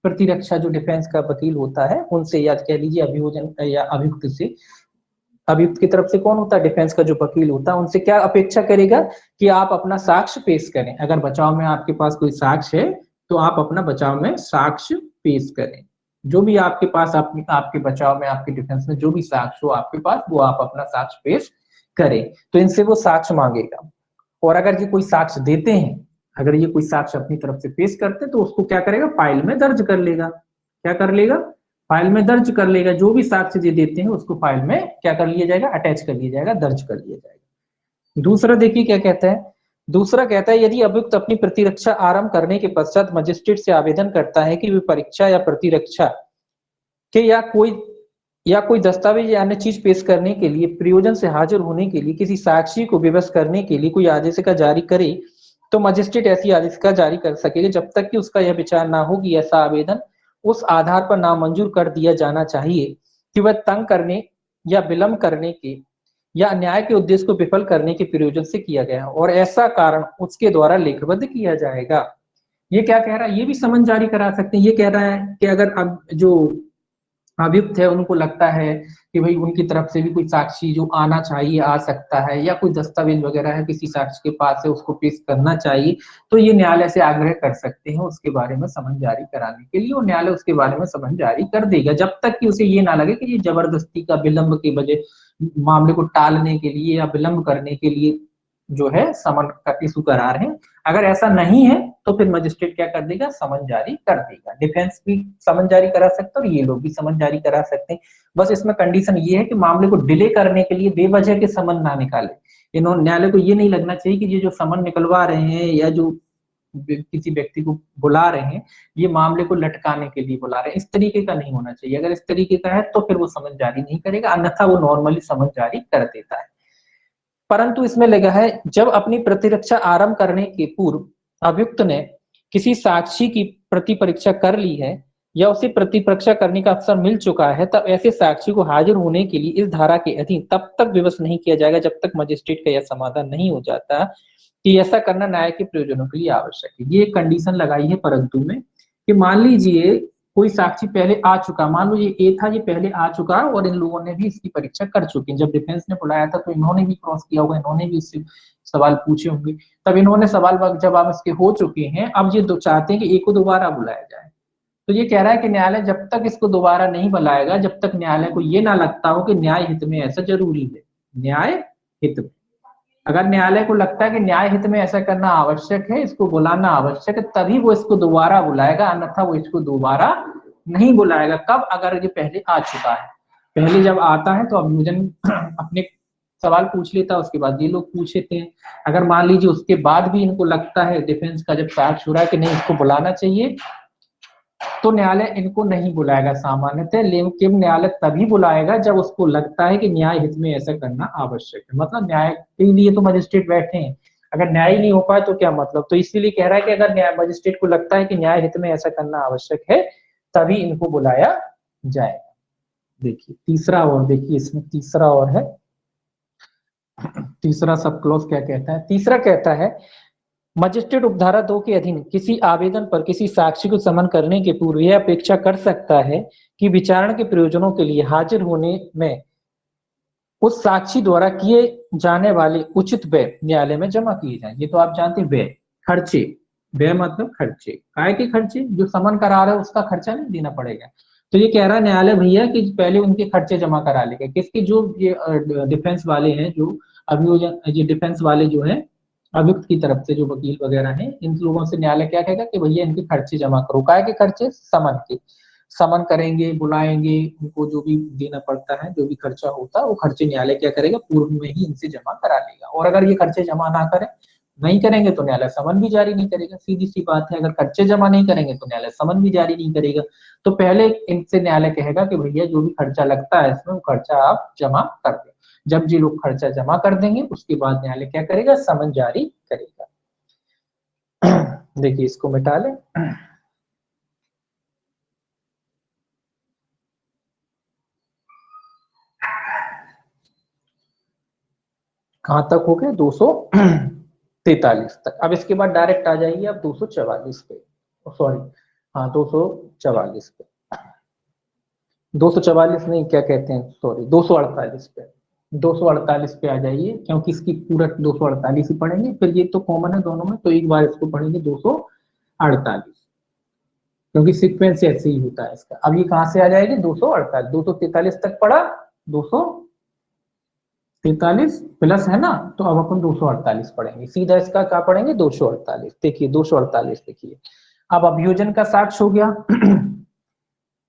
प्रतिरक्षा जो डिफेंस का वकील होता है उनसे, या कह लीजिए अभियोजन या अभियुक्त से, अभियुक्त की तरफ से कौन होता है, डिफेंस का जो वकील होता है, उनसे क्या अपेक्षा करेगा कि आप अपना साक्ष्य पेश करें। अगर बचाव में आपके पास कोई साक्ष्य है तो आप अपना बचाव में साक्ष्य पेश करें। जो भी आपके पास आपके बचाव में, आपके डिफेंस में जो भी साक्ष्य हो आपके पास, वो आप अपना साक्ष्य पेश करें। तो इनसे वो साक्ष्य मांगेगा, और अगर ये कोई साक्ष्य देते हैं, अगर ये कोई साक्ष्य अपनी तरफ से पेश करते हैं तो उसको क्या करेगा, फाइल में दर्ज कर लेगा। क्या कर लेगा, फाइल में दर्ज कर लेगा। जो भी साक्ष्य ये देते हैं उसको फाइल में क्या कर लिया जाएगा, अटैच कर लिया जाएगा, दर्ज कर लिया जाएगा। दूसरा देखिए क्या कहता है, दूसरा कहता है यदि अभियुक्त अपनी प्रतिरक्षा आरंभ करने के पश्चात मजिस्ट्रेट से आवेदन करता है कि वे परीक्षा या प्रतिरक्षा के या कोई दस्तावेज या अन्य चीज पेश करने के लिए प्रयोजन से हाजिर होने के लिए किसी साक्षी को विवश करने के लिए कोई आदेशिका जारी करे, तो मजिस्ट्रेट ऐसी आदेशिका जारी कर सकेगा जब तक कि उसका यह विचार ना हो कि ऐसा आवेदन उस आधार पर नामंजूर कर दिया जाना चाहिए कि वह तंग करने या विलंब करने के या न्याय के उद्देश्य को विफल करने के प्रयोजन से किया गया, और ऐसा कारण उसके द्वारा लेखबद्ध किया जाएगा। ये क्या कह रहा है, ये भी समन जारी करा सकते हैं। ये कह रहा है कि अगर अब जो अभियुक्त है उनको लगता है कि भाई उनकी तरफ से भी कोई साक्षी जो आना चाहिए आ सकता है, या कोई दस्तावेज वगैरह है किसी साक्षी के पास है उसको पेश करना चाहिए, तो ये न्यायालय से आग्रह कर सकते हैं उसके बारे में समन जारी कराने के लिए, और न्यायालय उसके बारे में समन जारी कर देगा, जब तक कि उसे ये ना लगे कि ये जबरदस्ती का विलंब की वजह मामले को टालने के लिए या विलंब करने के लिए जो है समन का इशू करा रहे हैं। अगर ऐसा नहीं है तो फिर मजिस्ट्रेट क्या कर देगा, समन जारी कर देगा। डिफेंस भी समन जारी करा सकता है और ये लोग भी समन जारी करा सकते हैं। बस इसमें कंडीशन ये है कि मामले को डिले करने के लिए बेवजह के समन ना निकाले। इन्होंने न्यायालय को ये नहीं लगना चाहिए कि ये जो समन निकलवा रहे हैं या जो किसी व्यक्ति को बुला रहे हैं ये मामले को लटकाने के लिए बुला रहे हैं, इस तरीके का नहीं होना चाहिए। अगर इस तरीके का है तो फिर वो समन जारी नहीं करेगा, अन्यथा वो नॉर्मली समन जारी कर देता है। परंतु इसमें लगा है जब अपनी प्रतिरक्षा आरंभ करने के पूर्व अभियुक्त ने किसी साक्षी की प्रतिपरीक्षा कर ली है या उसे प्रतिपरीक्षा करने का अवसर मिल चुका है, तब ऐसे साक्षी को हाजिर होने के लिए इस धारा के अधीन तब तक विवश नहीं किया जाएगा जब तक मजिस्ट्रेट का यह समाधान नहीं हो जाता कि ऐसा करना न्याय के प्रयोजनों के लिए आवश्यक है। ये एक कंडीशन लगाई है परंतु में कि मान लीजिए कोई साक्षी पहले आ चुका, मान लो ये ए था, ये पहले आ चुका और इन लोगों ने भी इसकी परीक्षा कर चुकी। जब डिफेंस ने बुलाया था तो इन्होंने भी क्रॉस किया होगा, इन्होंने भी इससे सवाल पूछे होंगे, तब इन्होंने सवाल जवाब इसके हो चुके हैं। अब ये चाहते हैं कि ए को दोबारा बुलाया जाए, तो ये कह रहा है कि न्यायालय जब तक इसको दोबारा नहीं बुलाएगा जब तक न्यायालय को ये ना लगता हो कि न्याय हित में ऐसा जरूरी है। न्याय हित में अगर न्यायालय को लगता है कि न्याय हित में ऐसा करना आवश्यक है, इसको बुलाना आवश्यक है, तभी वो इसको दोबारा बुलाएगा, अन्यथा वो इसको दोबारा नहीं बुलाएगा। कब? अगर ये पहले आ चुका है। पहले जब आता है तो अभियोजन अपने सवाल पूछ लेता है, उसके बाद ये लोग पूछ लेते हैं। अगर मान लीजिए उसके बाद भी इनको लगता है डिफेंस का जब साक्ष्य हो रहा है कि नहीं इसको बुलाना चाहिए, तो न्यायालय इनको नहीं बुलाएगा सामान्यतः, लेकिन न्यायालय तभी बुलाएगा जब उसको लगता है कि न्याय हित में ऐसा करना आवश्यक है। मतलब न्याय के लिए तो मजिस्ट्रेट बैठे हैं, अगर न्याय नहीं हो पाए तो क्या मतलब। तो इसीलिए कह रहा है कि अगर न्याय मजिस्ट्रेट को लगता है कि न्याय हित में ऐसा करना आवश्यक है तभी इनको बुलाया जाएगा। देखिए तीसरा, और देखिए इसमें तीसरा और है, तीसरा सब क्लॉज क्या कहता है। तीसरा कहता है मजिस्ट्रेट उपधारा 2 के अधीन किसी आवेदन पर किसी साक्षी को समन करने के पूर्व यह अपेक्षा कर सकता है कि विचारण के प्रयोजनों के लिए हाजिर होने में उस साक्षी द्वारा किए जाने वाले उचित व्यय न्यायालय में जमा किए जाए। ये तो आप जानते हैं व्यय, खर्चे, व्यय मतलब खर्चे, काय के खर्चे, जो समन करा रहे उसका खर्चा नहीं देना पड़ेगा। तो ये कह रहा है न्यायालय भैया कि पहले उनके खर्चे जमा करा लेगा, किसके, जो ये डिफेंस वाले हैं, जो अभियोजन, ये डिफेंस वाले जो है अभियुक्त की तरफ से जो वकील वगैरह हैं, इन लोगों से न्यायालय क्या कहेगा कि भैया इनके खर्चे जमा करो। काय के खर्चे? समन के। समन करेंगे, बुलाएंगे, उनको जो भी देना पड़ता है, जो भी खर्चा होता है वो खर्चे न्यायालय क्या करेगा, पूर्व में ही इनसे जमा करा लेगा। और अगर ये खर्चे जमा ना करें, नहीं करेंगे तो न्यायालय समन भी जारी नहीं करेगा। सीधी सी बात है, अगर खर्चे जमा नहीं करेंगे तो न्यायालय समन भी जारी नहीं करेगा। तो पहले इनसे न्यायालय कहेगा कि भैया जो भी खर्चा लगता है इसमें वो खर्चा आप जमा कर दें। जब जी लोग खर्चा जमा कर देंगे उसके बाद न्यायालय क्या करेगा, समन जारी करेगा। देखिए इसको मिटा लें। कहां तक हो गया, 243 तक। अब इसके बाद डायरेक्ट आ जाइए आप 244 पे, सॉरी हाँ 244 पे, 244 नहीं क्या कहते हैं, सॉरी 248 पे, 248 पे आ जाइए, क्योंकि इसकी पूरा 248 ही पढ़ेंगे, फिर ये तो कॉमन है दोनों में, तो एक बार इसको पढ़ेंगे 248, क्योंकि सीक्वेंस ऐसे ही होता है इसका। अब ये कहां से आ जाएगी, 248, 243 तक पढ़ा, 243 प्लस है ना, तो अब अपन 248 पढ़ेंगे सीधा। इसका क्या पढ़ेंगे, 248। देखिए 248 देखिए, अब अभियोजन का साक्ष्य हो गया।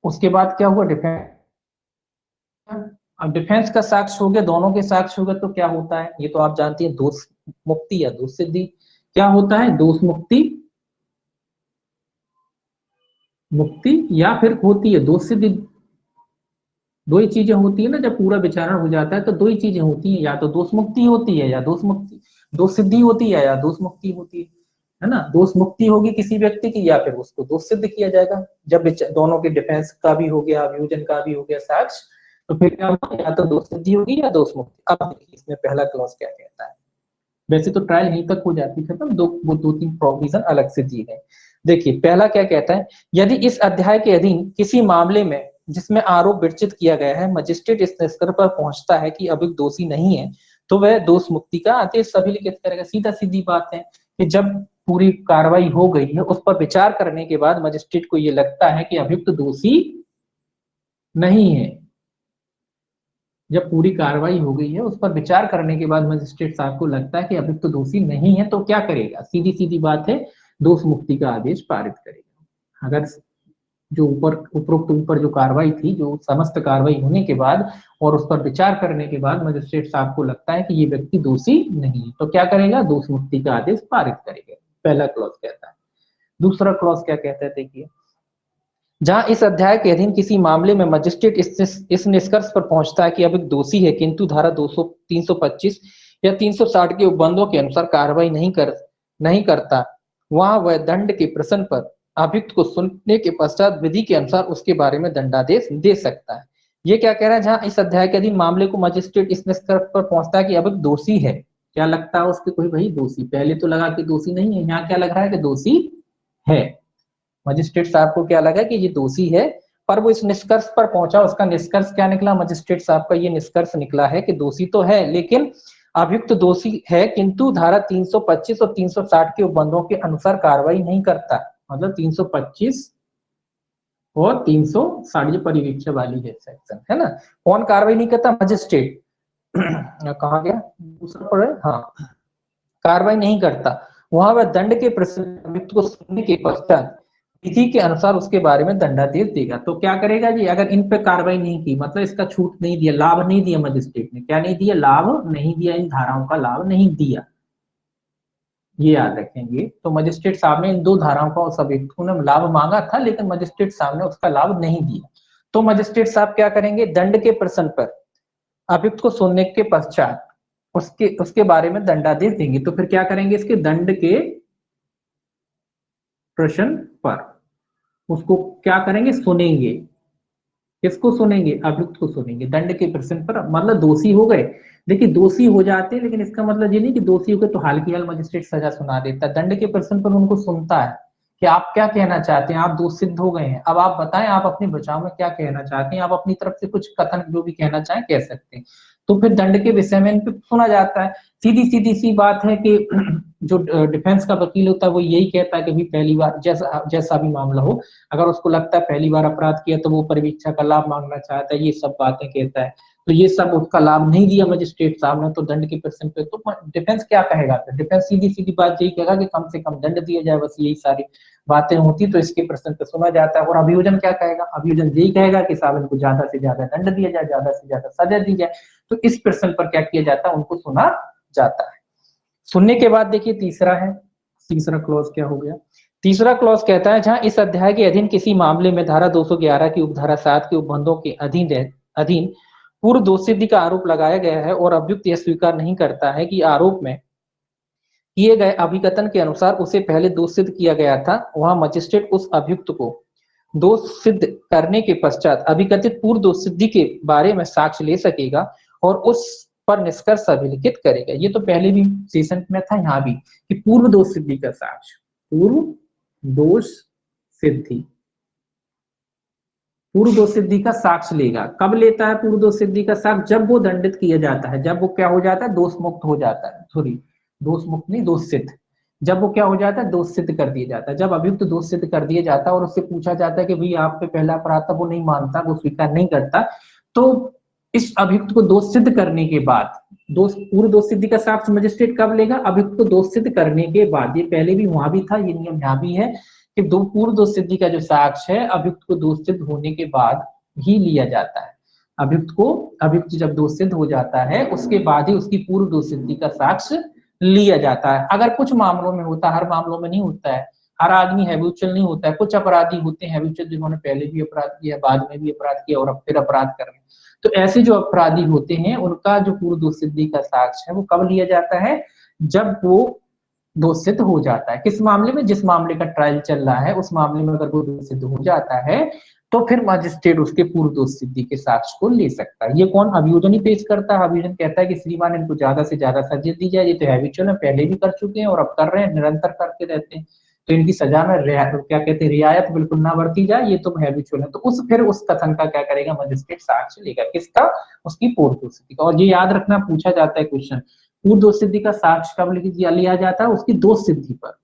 उसके बाद क्या हुआ, डिफेंस। अब डिफेंस का साक्ष्य हो गया, दोनों के साक्ष्य हो गए, तो क्या होता है ये तो आप जानती हैं, दोष मुक्ति या दोष सिद्धि। क्या होता है, दोष मुक्ति, मुक्ति या फिर होती है दोष सिद्धि। दो ही चीजें होती है ना, जब पूरा विचारण हो जाता है तो दो ही चीजें होती है, या तो दोष मुक्ति होती है या दोष मुक्ति, दोष सिद्धि होती है या दोष मुक्ति होती है ना। दोष मुक्ति होगी किसी व्यक्ति की, या फिर उसको दोष सिद्ध किया जाएगा। जब दोनों के डिफेंस का भी हो गया, अभियोजन का भी हो गया साक्ष्य, तो फिर क्या होगा, या तो दोष सिद्धि होगी या दोष मुक्ति। अब देखिए इसमें पहला क्लॉज क्या कहता है। वैसे तो ट्रायल यहीं तक हो जाती है खत्म, दो तीन प्रोविजन अलग से दिए गए। देखिए पहला क्या कहता है, यदि इस अध्याय के अधीन किसी मामले में जिसमें आरोप विरचित किया गया है, मजिस्ट्रेट इस निष्कर्ष पर पहुंचता है कि अभियुक्त दोषी नहीं है, तो वह दोष मुक्ति का आदेश अभिलिखित करेगा। सीधा सीधी बात है कि जब पूरी कार्रवाई हो गई है, उस पर विचार करने के बाद मजिस्ट्रेट को ये लगता है कि अभियुक्त दोषी नहीं है, जब पूरी कार्रवाई हो गई है उस पर विचार करने के बाद मजिस्ट्रेट साहब को लगता है कि अभियुक्त दोषी नहीं है, तो क्या करेगा? सीधी सीधी बात है, दोष मुक्ति का आदेश पारित करेगा। अगर जो उपरोक्त ऊपर जो कार्रवाई थी, जो समस्त कार्रवाई होने के बाद और उस पर विचार करने के बाद मजिस्ट्रेट साहब को लगता है कि ये व्यक्ति दोषी नहीं है, तो क्या करेगा? दोष मुक्ति का आदेश पारित करेगा। पहला क्लॉज कहता है। दूसरा क्लॉज क्या कहता है, देखिए, जहां इस अध्याय के अधीन किसी मामले में मजिस्ट्रेट इस निष्कर्ष पर पहुंचता है कि अभियुक्त दोषी है, किंतु धारा 325 या 360 के उपबंधों के अनुसार कार्रवाई नहीं करता, वहां वह दंड के प्रश्न पर अभियुक्त को सुनने के पश्चात विधि के अनुसार उसके बारे में दंडादेश दे सकता है। ये क्या कह रहा है? जहां इस अध्याय के अधीन मामले को मजिस्ट्रेट इस निष्कर्ष पर पहुंचता है कि अभियुक्त दोषी है, क्या लगता है उसके? कोई भाई दोषी, पहले तो लगा कि दोषी नहीं है, यहाँ क्या लग रहा है कि दोषी है। मजिस्ट्रेट साहब को क्या लगा कि ये दोषी है, पर वो इस निष्कर्ष पर पहुंचा। उसका निष्कर्ष क्या निकला? मजिस्ट्रेट साहब का ये निष्कर्ष निकला है कि दोषी तो है, लेकिन अभियुक्त दोषी है, किंतु धारा 325 और 360 के उपबंधों के अनुसार कार्रवाई नहीं करता। मतलब 325 और 360 परिवीक्षा वाली है सेक्शन, है ना। कौन कार्रवाई नहीं करता? मजिस्ट्रेट। कहा गया दूसरा पर? हाँ, कार्रवाई नहीं करता, वहां वह दंड के प्रश्न अभियुक्त को सुनने के पश्चात विधि के अनुसार उसके बारे में दंडादेश देगा। तो क्या करेगा जी? अगर इन पे कार्रवाई नहीं की, मतलब इसका छूट नहीं दिया, लाभ नहीं दिया मजिस्ट्रेट ने, क्या नहीं दिया? लाभ नहीं दिया, इन धाराओं का लाभ नहीं दिया, ये याद रखेंगे। तो मजिस्ट्रेट साहब ने इन दो धाराओं का उस अभियुक्त ने लाभ मांगा था, लेकिन मजिस्ट्रेट साहब ने उसका लाभ नहीं दिया, तो मजिस्ट्रेट साहब क्या करेंगे? दंड के प्रश्न पर अभियुक्त को सुनने के पश्चात उसके बारे में दंडादेश देंगे। तो फिर क्या करेंगे? इसके दंड के प्रश्न पर उसको क्या करेंगे? सुनेंगे। किसको सुनेंगे? अभियुक्त को सुनेंगे दंड के प्रश्न पर। मतलब दोषी हो गए, देखिए दोषी हो जाते हैं, लेकिन इसका मतलब ये नहीं कि दोषी हो गए तो हाल की हाल मजिस्ट्रेट सजा सुना देता है। दंड के प्रश्न पर उनको सुनता है कि आप क्या कहना चाहते हैं, आप दोष सिद्ध हो गए हैं, अब आप बताएं आप अपने बचाव में क्या कहना चाहते हैं, आप अपनी तरफ से कुछ कथन जो भी कहना चाहें कह सकते हैं। तो फिर दंड के विषय में इन पे सुना जाता है। सीधी सीधी सी बात है कि जो डिफेंस का वकील होता है वो यही कहता है कि भाई पहली बार जैसा भी मामला हो, अगर उसको लगता है पहली बार अपराध किया तो वो परिवीक्षा का लाभ मांगना चाहता है, ये सब बातें कहता है। तो ये सब उसका लाभ नहीं दिया मजिस्ट्रेट साहब ने, तो दंड के प्रश्न पे तो डिफेंस क्या कहेगा? तो डिफेंस सीधी सीधी बात यही कहेगा कि कम से कम दंड दिया जाए, बस यही सारी बातें होती। तो इसके प्रश्न पे सुना जाता है। और अभियोजन क्या कहेगा? अभियोजन यही कहेगा कि साहब इनको ज्यादा से ज्यादा दंड दिया जाए, ज्यादा से ज्यादा सजा दी जाए। तो इस प्रश्न पर क्या किया जाता है? उनको सुना जाता है। सुनने के बाद देखिए तीसरा है, तीसरा क्लॉज क्या हो गया? तीसरा क्लॉज कहता है, जहां इस अध्याय के अधीन किसी मामले में धारा 211 की उपधारा 7 के उपबंधों के अधीन पूर्व दोष सिद्धि का आरोप लगाया गया है और अभियुक्त यह स्वीकार नहीं करता है कि आरोप में किए गए अभिकथन के अनुसार उसे पहले दोष सिद्ध किया गया था, वहां मजिस्ट्रेट उस अभियुक्त को दोष सिद्ध करने के पश्चात अभिकथित पूर्व दोष सिद्धि के बारे में साक्ष्य ले सकेगा और उस पर निष्कर्ष अभिलिखित करेगा। ये तो पहले भी सेशन में था, यहाँ भी, कि पूर्व दोष सिद्धि का साक्ष्य, पूर्व दोष सिद्धि, पूर्व दोष सिद्धि का साक्ष्य लेगा। कब लेता है पूर्व दोष सिद्धि का साक्ष्य? जब वो दंडित किया जाता है, जब वो क्या हो जाता है? दोष मुक्त हो जाता है, सॉरी दोष मुक्त नहीं, दोष सिद्ध। जब वो क्या हो जाता है? दोष सिद्ध कर दिया जाता है। जब अभियुक्त दोष सिद्ध कर दिया जाता है और उससे पूछा जाता है कि भाई आप पे पहला अपराध था, वो नहीं मानता, वो स्वीकार नहीं करता, तो इस अभियुक्त को दोष सिद्ध करने के बाद, पूर्व दोष सिद्धि का साक्ष्य मजिस्ट्रेट कब लेगा? अभियुक्त को दोष सिद्ध करने के बाद। ये पहले भी वहां भी था, ये नियम यहाँ भी है कि पूर्व दोष सिद्धि का जो साक्ष्य है अभियुक्त को दोष सिद्ध होने के बाद ही लिया जाता है। अभियुक्त जब दोष सिद्ध हो जाता है उसके बाद ही उसकी पूर्व दोष सिद्धि का साक्ष्य लिया जाता है। अगर कुछ मामलों में होता है, हर मामलों में नहीं होता है, हर आदमी हैबिचुअल नहीं होता है। कुछ अपराधी होते हैं हैबिचुअल, जिन्होंने पहले भी अपराध किया, बाद में भी अपराध किया और अब फिर अपराध कर रहे हैं। तो ऐसे जो अपराधी होते हैं उनका जो पूर्व दोष सिद्धि का साक्ष्य है वो कब लिया जाता है? जब वो दोष सिद्ध हो जाता है। किस मामले में? जिस मामले का ट्रायल चल रहा है उस मामले में अगर वो दोष सिद्ध हो जाता है तो फिर मजिस्ट्रेट उसके पूर्व दोष सिद्धि के साक्ष्य को ले सकता है। ये कौन? अभियोजन ही पेश करता है। अभियोजन कहता है कि श्रीमान इनको ज्यादा से ज्यादा सजा दी जाए, ये तो हैबिचुअल है, पहले भी कर चुके हैं और अब कर रहे हैं, निरंतर करते रहते हैं। तो इनकी सजा में क्या कहते हैं रियायत बिल्कुल ना बरती जाए, ये तो हैबिचुअल है। तो फिर उस कथन का क्या करेगा मजिस्ट्रेट साक्ष्य लेगा, किसका, उसकी पूर्व स्थिति का। और ये याद रखना पूछा जाता है क्वेश्चन, पूर्व स्थिति का साक्ष्य कब लिया जाता है, उसकी दोष सिद्धि पर,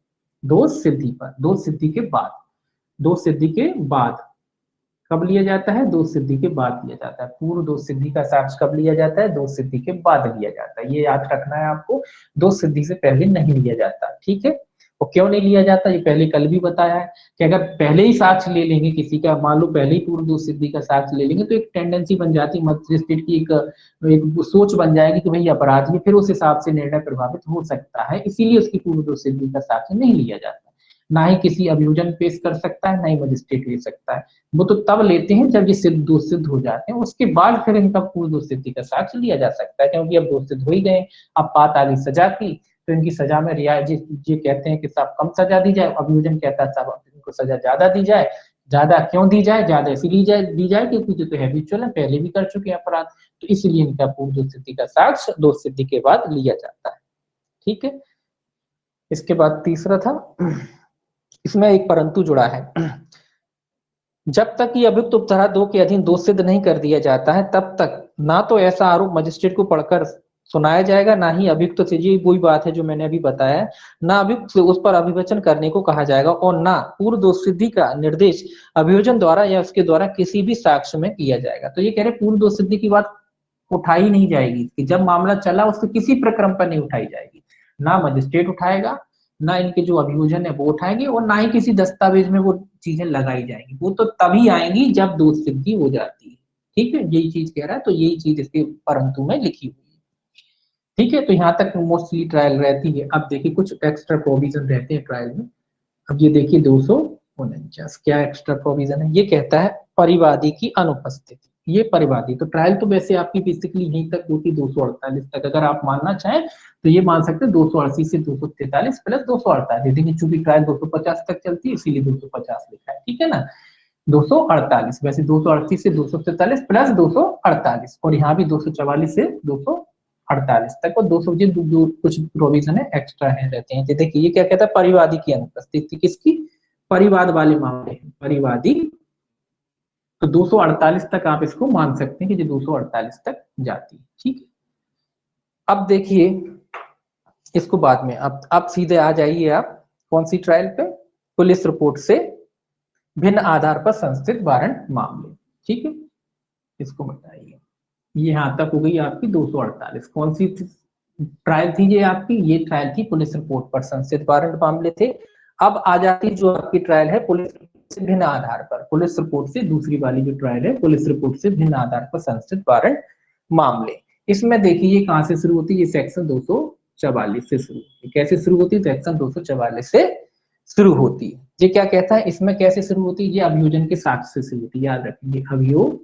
दोष सिद्धि के बाद, दोष सिद्धि के बाद कब लिया जाता है, दोष सिद्धि के बाद लिया जाता है। पूर्व दोष सिद्धि का साक्ष्य कब लिया जाता है, दोष सिद्धि के बाद लिया जाता है, ये याद रखना है आपको, दोष सिद्धि से पहले नहीं लिया जाता, ठीक है। और क्यों नहीं लिया जाता, ये पहले कल भी बताया है कि अगर पहले ही साक्ष्य ले लेंगे किसी का, मान लो पहले ही पूर्व दोष सिद्धि का साक्ष्य ले लेंगे, तो एक टेंडेंसी बन जाती है मजिस्ट्रेट की, एक सोच बन जाएगी कि भाई अपराधी है, फिर उस हिसाब से निर्णय प्रभावित हो सकता है, इसीलिए उसकी पूर्व दोष सिद्धि का साक्ष्य नहीं लिया जाता। ना ही किसी अभियोजन पेश कर सकता है, ना ही मजिस्ट्रेट ले सकता है, वो तो तब लेते हैं जब ये दोष सिद्ध हो जाते हैं, उसके बाद फिर इनका पूर्व दोष सिद्धि का साक्ष्य लिया जा सकता है, क्योंकि अब दोष सिद्ध हो ही गए, अब बात आ गई सजा की, तो इनकी सजा में रियायत, ये कहते हैं कि साहब कम सजा दी जाए, अभियोजन कहता है साहब इनको सजा ज्यादा दी जाए। ज्यादा क्यों दी जाए, ज्यादा इसलिए दी जाए क्योंकि जो तो हैबिचुअल है, पहले भी कर चुके हैं अपराध, तो इसलिए इनका पूर्व दोष सिद्धि का साक्ष्य दोष सिद्धि के बाद लिया जाता है, ठीक है। इसके बाद तीसरा था, इसमें एक परंतु जुड़ा है, जब तक ये अभियुक्त उपधारा 2 के अधीन दोष सिद्ध नहीं कर दिया जाता है, तब तक ना तो ऐसा आरोप मजिस्ट्रेट को पढ़कर सुनाया जाएगा, ना ही अभियुक्त से, ये वही बात है जो मैंने अभी बताया, ना अभियुक्त से उस पर अभिवचन करने को कहा जाएगा, और ना पूर्व दोष सिद्धि का निर्देश अभियोजन द्वारा या उसके द्वारा किसी भी साक्ष्य में किया जाएगा। तो ये कह रहे पूर्व दोष सिद्धि की बात उठाई नहीं जाएगी, कि जब मामला चला उसके किसी प्रक्रम पर नहीं उठाई जाएगी, ना मजिस्ट्रेट उठाएगा, ना इनके जो अभियोजन है वो उठाएंगे, और ना ही किसी दस्तावेज में वो चीजें लगाई जाएंगी, वो तो तभी आएंगी जब दोष सिद्धि हो जाती है, ठीक है, यही चीज कह रहा है, तो यही चीज इसके परंतु में लिखी हुई है, ठीक है। तो यहाँ तक मोस्टली ट्रायल रहती है। अब देखिए कुछ एक्स्ट्रा प्रोविजन रहते हैं ट्रायल में। अब ये देखिए 249 क्या एक्स्ट्रा प्रोविजन है, ये कहता है परिवादी की अनुपस्थिति, ये परिवादी, तो ट्रायल तो वैसे आपकी बेसिकली यहीं तक होती 248 तक, अगर आप मानना चाहें तो ये मान सकते हैं 280 से 243 प्लस 248, देखिए चूंकि ट्रायल 250 तक चलती है इसीलिए 250 लिखा है, ठीक है ना, 248, वैसे 238 से 243 प्लस 248, और यहाँ भी 244 से 248 तक, और 200 कुछ प्रोविजन है एक्स्ट्रा है रहते हैं। देखिए ये क्या कहता है, परिवादी की अनुपस्थिति, किसकी, परिवाद वाले मामले हैं, परिवादी, तो 248 तक आप इसको मान सकते हैं कि जो 248 तक जाती है, ठीक है। अब देखिए इसको बाद में, अब सीधे आ जाइए आप कौन सी ट्रायल पे, पुलिस रिपोर्ट से भिन्न आधार पर संस्थित वारंट मामले, ठीक है, इसको बताइए। ये यहां तक हो गई आपकी 248, कौन सी ट्रायल थी ये आपकी, ये ट्रायल थी पुलिस रिपोर्ट पर संस्थित वारंट मामले थे। अब आ जाती जो आपकी ट्रायल है पुलिस से भिन्न आधार पर, पुलिस रिपोर्ट से दूसरी वाली जो ट्रायल है पुलिस रिपोर्ट से भिन्न आधार पर संस्थित वारंट मामले। इसमें देखिए कहां से शुरू होती है, ये सेक्शन 244 से शुरू होती है। कैसे शुरू होती है, सेक्शन 244 से शुरू होती है। ये क्या कहता है, इसमें कैसे शुरू होती है, ये अभियोजन के साक्ष्य से शुरू होती है, याद रखिए अभियोजन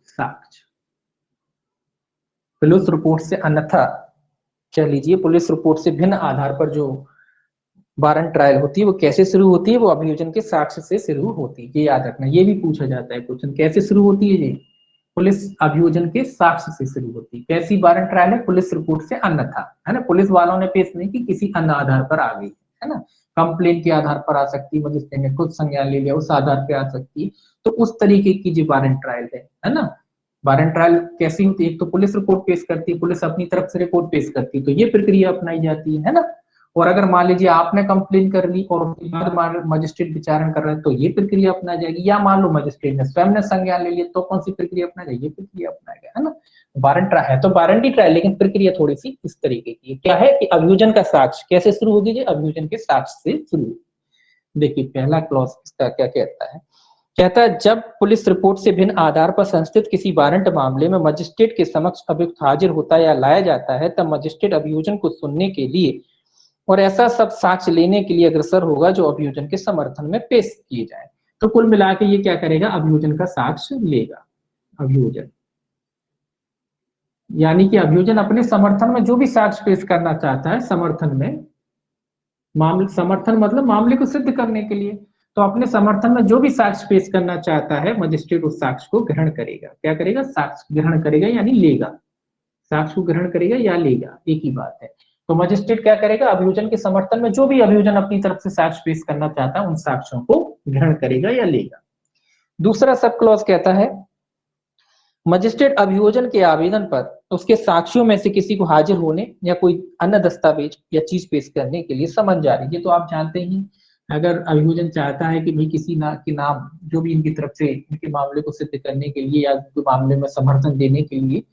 साक्ष्य। पुलिस रिपोर्ट से अन्यथा, कह लीजिए पुलिस रिपोर्ट से भिन्न आधार पर जो वारंट ट्रायल होती है वो कैसे शुरू होती है, वो अभियोजन के साक्ष्य से शुरू होती है, ये याद रखना। ये भी पूछा जाता है क्वेश्चन, कैसे शुरू होती है, ये पुलिस अभियोजन के साक्ष्य से शुरू होती है। कैसी वारंट ट्रायल है, पुलिस रिपोर्ट से अन्यथा, है ना, पुलिस वालों ने पेश नहीं की, किसी अन्य आधार पर आ गई, है ना, कंप्लेन के आधार पर आ सकती है, मजिस्ट्रेट ने खुद संज्ञान ले लिया उस आधार पर आ सकती है, तो उस तरीके की जो वारंट ट्रायल है ना। वारंट ट्रायल कैसी होती है, एक तो पुलिस रिपोर्ट पेश करती है, पुलिस अपनी तरफ से रिपोर्ट पेश करती है, तो ये प्रक्रिया अपनाई जाती है ना। और अगर मान लीजिए आपने कंप्लेन कर ली और उसके बाद मजिस्ट्रेट विचारण कर रहे हैं तो ये प्रक्रिया अपना जाएगी, या मान लो मजिस्ट्रेट ने स्वयं ने संज्ञान ले लिया तो कौन सी प्रक्रिया अपना जाएगी, ये प्रक्रिया अपनाएगा, है ना। वारंट ट्रायल है तो वारंट ही ट्रायल, लेकिन प्रक्रिया थोड़ी सी इस तरीके की क्या है कि अभियोजन का साक्ष्य कैसे शुरू होगी, अभियोजन के साक्ष्य से शुरू। देखिए पहला क्लॉज इसका क्या कहता है, कहता है जब पुलिस रिपोर्ट से भिन्न आधार पर संस्थित किसी वारंट मामले में मजिस्ट्रेट के समक्ष अभियुक्त हाजिर होता है या लाया जाता है, तब मजिस्ट्रेट अभियोजन को सुनने के लिए और ऐसा सब साक्ष्य लेने के लिए अग्रसर होगा जो अभियोजन के समर्थन में पेश किए जाए। तो कुल मिला के ये क्या करेगा, अभियोजन का साक्ष्य लेगा। अभियोजन यानी कि अभियोजन अपने समर्थन में जो भी साक्ष्य पेश करना चाहता है, समर्थन में, मामले समर्थन मतलब मामले को सिद्ध करने के लिए, तो अपने समर्थन में जो भी साक्ष्य पेश करना चाहता है मजिस्ट्रेट उस साक्ष्य को ग्रहण करेगा। क्या करेगा, साक्ष्य ग्रहण करेगा यानी लेगा, साक्ष्य को ग्रहण करेगा या लेगा, एक ही बात है। तो मजिस्ट्रेट क्या करेगा, अभियोजन के समर्थन में जो भी अभियोजन अपनी तरफ से साक्ष्य पेश करना चाहता है उन साक्ष्यों को ग्रहण करेगा या लेगा। दूसरा सब क्लॉज कहता है मजिस्ट्रेट अभियोजन के आवेदन पर उसके साक्ष्यों में से किसी को हाजिर होने या कोई अन्य दस्तावेज या चीज पेश करने के लिए समन जारी। ये तो आप जानते ही, अगर अभियोजन चाहता है कि भाई किसी के नाम जो भी इनकी तरफ से इनके मामले को सिद्ध करने के लिए या मामले में समर्थन देने के लिए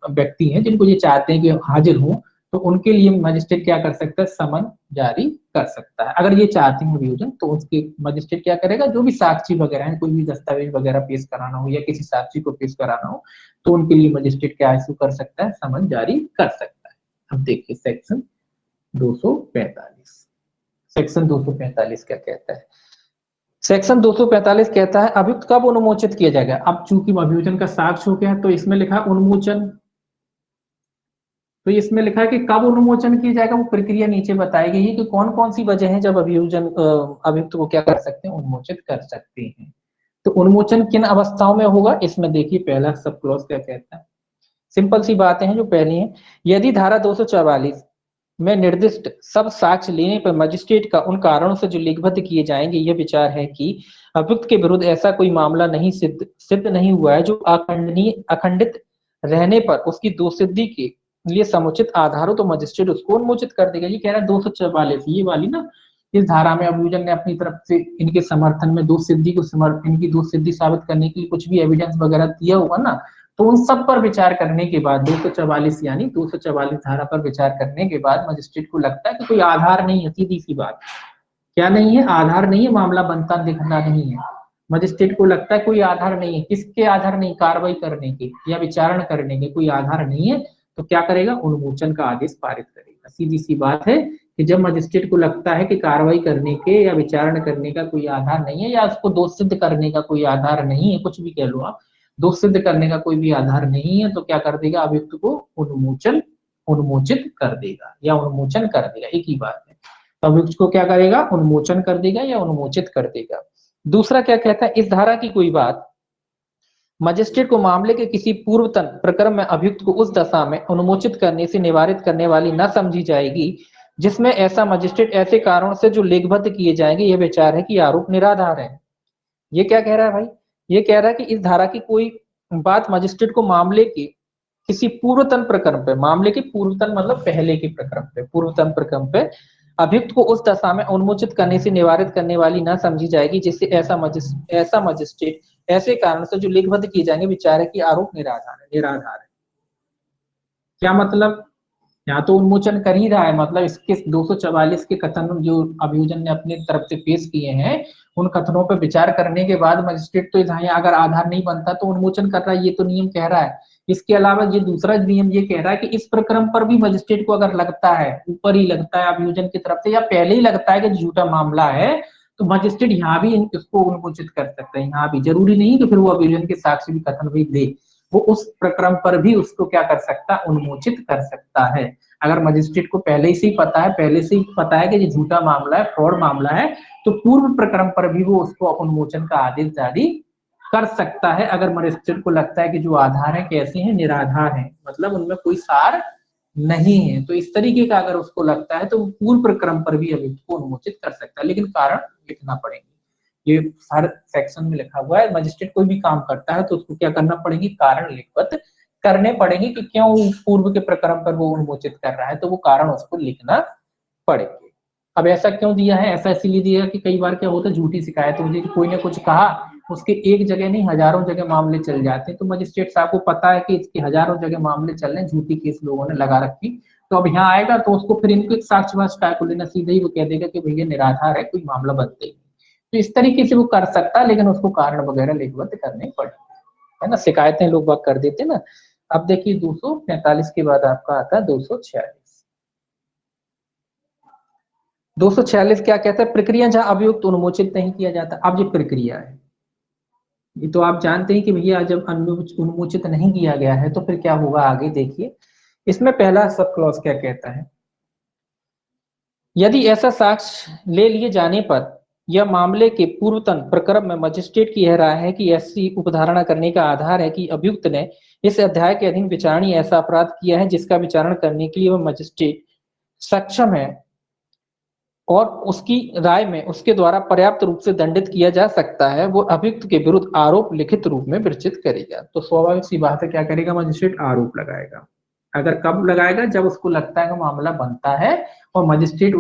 व्यक्ति हैं जिनको ये चाहते हैं कि हाजिर हों, तो उनके लिए मजिस्ट्रेट क्या कर सकता है, समन जारी कर सकता है। अगर ये चाहते हैं अभियोजन तो उसके मजिस्ट्रेट क्या करेगा, जो भी साक्षी वगैरह है, कोई भी दस्तावेज वगैरह पेश कराना हो या किसी साक्षी को पेश कराना हो तो उनके लिए मजिस्ट्रेट क्या इशू कर सकता है, समन जारी कर सकता है। अब देखिए सेक्शन 245, सेक्शन 245 क्या कहता है। सेक्शन 245 कहता है अभियुक्त कब उन्मोचित किया जाएगा। अब चूंकि अभियोजन का साक्ष्य हो गया तो इसमें लिखा उन्मोचन, तो इसमें लिखा है कि कब उन्मोचन किया जाएगा, वो प्रक्रिया नीचे बताई गई है कि कौन कौन सी वजह है जब अभियोजन अभियुक्त को क्या कर सकते हैं, उन्मोचित कर सकते हैं। तो उन्मोचन किन अवस्थाओं में होगा, इसमें देखिए पहला सब क्लॉज क्या कहता है। सिंपल सी बातें हैं जो पहली है, यदि धारा 244 में निर्दिष्ट सब साक्ष्य लेने पर मजिस्ट्रेट का उन कारणों से जो लिखबद्ध किए जाएंगे यह विचार है कि अभियुक्त के विरुद्ध ऐसा कोई मामला नहीं सिद्ध नहीं हुआ है जो अखंडित रहने पर उसकी दोषसिद्धि के लिए समुचित आधार हो, तो मजिस्ट्रेट उसको उन्मोचित कर देगा। ये कह रहा है 244 ये वाली ना, इस धारा में अभियोजन ने अपनी तरफ से इनके समर्थन में दोषसिद्धि को इनकी दोषसिद्धि साबित करने के लिए कुछ भी एविडेंस वगैरह दिया होगा ना, तो उन सब पर विचार करने के बाद 244 यानी 244 धारा पर विचार करने के बाद मजिस्ट्रेट को लगता है कि कोई आधार नहीं है, सीधी सी बात, क्या नहीं है, आधार नहीं है, मामला बनता दिखना नहीं है। मजिस्ट्रेट को लगता है कोई आधार नहीं है, किसके आधार नहीं, कार्रवाई करने के या विचारण करने के कोई आधार नहीं है, तो क्या करेगा, उन्मोचन का आदेश पारित करेगा। सीधी सी बात है कि जब मजिस्ट्रेट को लगता है कि कार्रवाई करने के या विचारण करने का कोई आधार नहीं है या उसको दोष सिद्ध करने का कोई आधार नहीं है, कुछ भी कह लो आप, दोष सिद्ध करने का कोई भी आधार नहीं है, तो क्या कर देगा, अभियुक्त को उन्मोचित कर देगा या उन्मोचन कर देगा, एक ही बात है। तो अभियुक्त को क्या करेगा, उन्मोचन कर देगा या उन्मोचित कर देगा। दूसरा क्या कहता है, इस धारा की कोई बात मजिस्ट्रेट को मामले के किसी पूर्वतन प्रकरण में अभियुक्त को उस दशा में उन्मोचित करने से निवारित करने वाली न समझी जाएगी जिसमें ऐसा मजिस्ट्रेट ऐसे कारणों से जो लेखबद्ध किए जाएंगे यह विचार है कि आरोप निराधार है। ये क्या कह रहा है भाई, ये कह रहा है कि इस धारा की कोई बात मजिस्ट्रेट को मामले के किसी पूर्वतन प्रकरण पे, मामले के पूर्वतन मतलब पहले के प्रकरण पे, पूर्वतन प्रकरण पे अभियुक्त को उस दशा में उन्मोचित करने से निवारित करने वाली न समझी जाएगी जिससे ऐसा मजिस्ट्रेट ऐसे कारण से जो लिखबद्ध किए जाएंगे विचार है कि आरोप निराधार है। क्या मतलब, यहाँ तो उन्मोचन कर ही रहा है, मतलब इसके 244 के कथन जो अभियोजन ने अपने तरफ से पेश किए हैं उन कथनों पर विचार करने के बाद मजिस्ट्रेट तो यहाँ अगर आधार नहीं बनता तो उन्मोचन कर रहा है, ये तो नियम कह रहा है। इसके अलावा ये दूसरा नियम ये कह रहा है कि इस प्रकरण पर भी मजिस्ट्रेट को अगर लगता है, ऊपर ही लगता है अभियोजन की तरफ से या पहले ही लगता है कि झूठा मामला है, तो मजिस्ट्रेट यहाँ भी इसको उन्मोचित कर सकता है। यहाँ भी जरूरी नहीं कि फिर वो अभियोजन के साक्ष्य भी कथन भी दे, वो उस प्रकरण पर भी उसको क्या कर सकता है, उन्मोचित कर सकता है। अगर मजिस्ट्रेट को पहले से ही पता है कि ये झूठा मामला है, फ्रॉड मामला है, तो पूर्व प्रकरण पर भी वो उसको उन्मोचन का आदेश जारी कर सकता है अगर मजिस्ट्रेट को लगता है कि जो आधार है कैसे हैं, निराधार है, मतलब उनमें कोई सार नहीं है। तो इस तरीके का अगर उसको लगता है तो पूर्व प्रकरण पर भी अभियुक्त को उन्मोचित कर सकता है, लेकिन कारण लिखना पड़ेंगे। ये हर सेक्शन में लिखा हुआ है, मजिस्ट्रेट कोई भी काम करता है तो उसको क्या करना पड़ेगी, कारण लिखबद्ध करने पड़ेंगे कि क्यों पूर्व के प्रकरण पर वो उन्मोचित कर रहा है, तो वो कारण उसको लिखना पड़ेंगे। अब ऐसा क्यों दिया है, ऐसा इसीलिए दिया कि कई बार क्या होता है, झूठी शिकायत होती है कि कोई ने कुछ कहा, उसके एक जगह नहीं हजारों जगह मामले चल जाते हैं, तो मजिस्ट्रेट साहब को पता है कि इसके हजारों जगह मामले चल रहे हैं, झूठी केस लोगों ने लगा रखी, तो अब यहाँ आएगा तो उसको फिर इनको साक्ष्यवाद काय को लेना, सीधे ही वो कह देगा कि भैया निराधार है, कोई मामला बनते ही। तो इस तरीके से वो कर सकता है, लेकिन उसको कारण वगैरह लिखबद्ध करने पड़े, है ना, शिकायतें लोग बात कर देते ना। अब देखिए 245 के बाद आपका आता है 246। 246 क्या कहता है, प्रक्रिया जहां अभियुक्त उन्मोचित नहीं किया जाता। अब ये प्रक्रिया है, ये तो आप जानते हैं कि भैया जब उन्मोचित नहीं किया गया है तो फिर क्या होगा, आगे देखिए। इसमें पहला सब क्लॉज क्या कहता है, यदि ऐसा साक्ष्य ले लिए जाने पर यह मामले के पूर्वतन प्रकरण में मजिस्ट्रेट की यह राय है कि ऐसी उपधारणा करने का आधार है कि अभियुक्त ने इस अध्याय के अधीन विचारणी ऐसा अपराध किया है जिसका विचारण करने के लिए वह मजिस्ट्रेट सक्षम है और उसकी राय में उसके द्वारा पर्याप्त रूप से दंडित किया जा सकता है, वो अभियुक्त के विरुद्ध आरोप लिखित रूप में विरचित करेगा। तो स्वाभाविक सी बात है, क्या करेगा मजिस्ट्रेट? आरोप लगाएगा। अगर कब लगाएगा? जब उसको लगता है कि मामला बनता है और मजिस्ट्रेट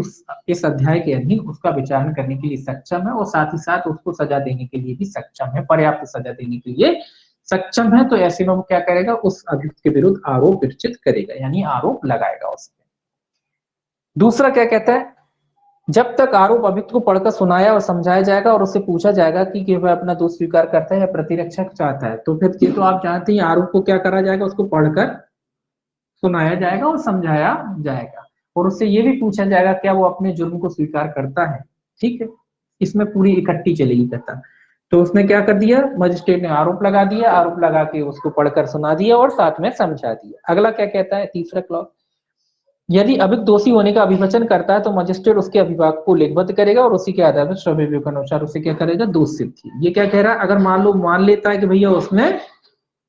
इस अध्याय के अधीन उसका विचारण करने के लिए सक्षम है और साथ ही साथ उसको सजा देने के लिए भी सक्षम है, पर्याप्त सजा देने के लिए सक्षम है। तो ऐसे में वो क्या करेगा? उस अभियुक्त के विरुद्ध आरोप विरचित करेगा, यानी आरोप लगाएगा उसमें। दूसरा क्या कहता है? जब तक आरोप अभियुक्त को पढ़कर सुनाया और समझाया जाएगा और उससे पूछा जाएगा कि वह अपना दोष स्वीकार करता है या प्रतिरक्षा चाहता है, तो फिर ये तो आप जानते हैं, आरोप को क्या करा जाएगा? उसको पढ़कर सुनाया जाएगा और समझाया जाएगा और उससे ये भी पूछा जाएगा क्या वो अपने जुर्म को स्वीकार करता है। ठीक है, इसमें पूरी इकट्ठी चलेगी कथा। तो उसने क्या कर दिया? मजिस्ट्रेट ने आरोप लगा दिया, आरोप लगा के उसको पढ़कर सुना दिया और साथ में समझा दिया। अगला क्या कहता है? तीसरा क्लॉज, यदि अभियुक्त दोषी होने का अभिवचन करता है तो मजिस्ट्रेट उसके अभिभावक को लिखबद्ध करेगा और उसी के आधार पर श्रव्य विवेक के अनुसार उसे क्या करेगा? दोष सिद्धि। ये क्या कह रहा है? अगर मान लो मान लेता है कि भैया उसने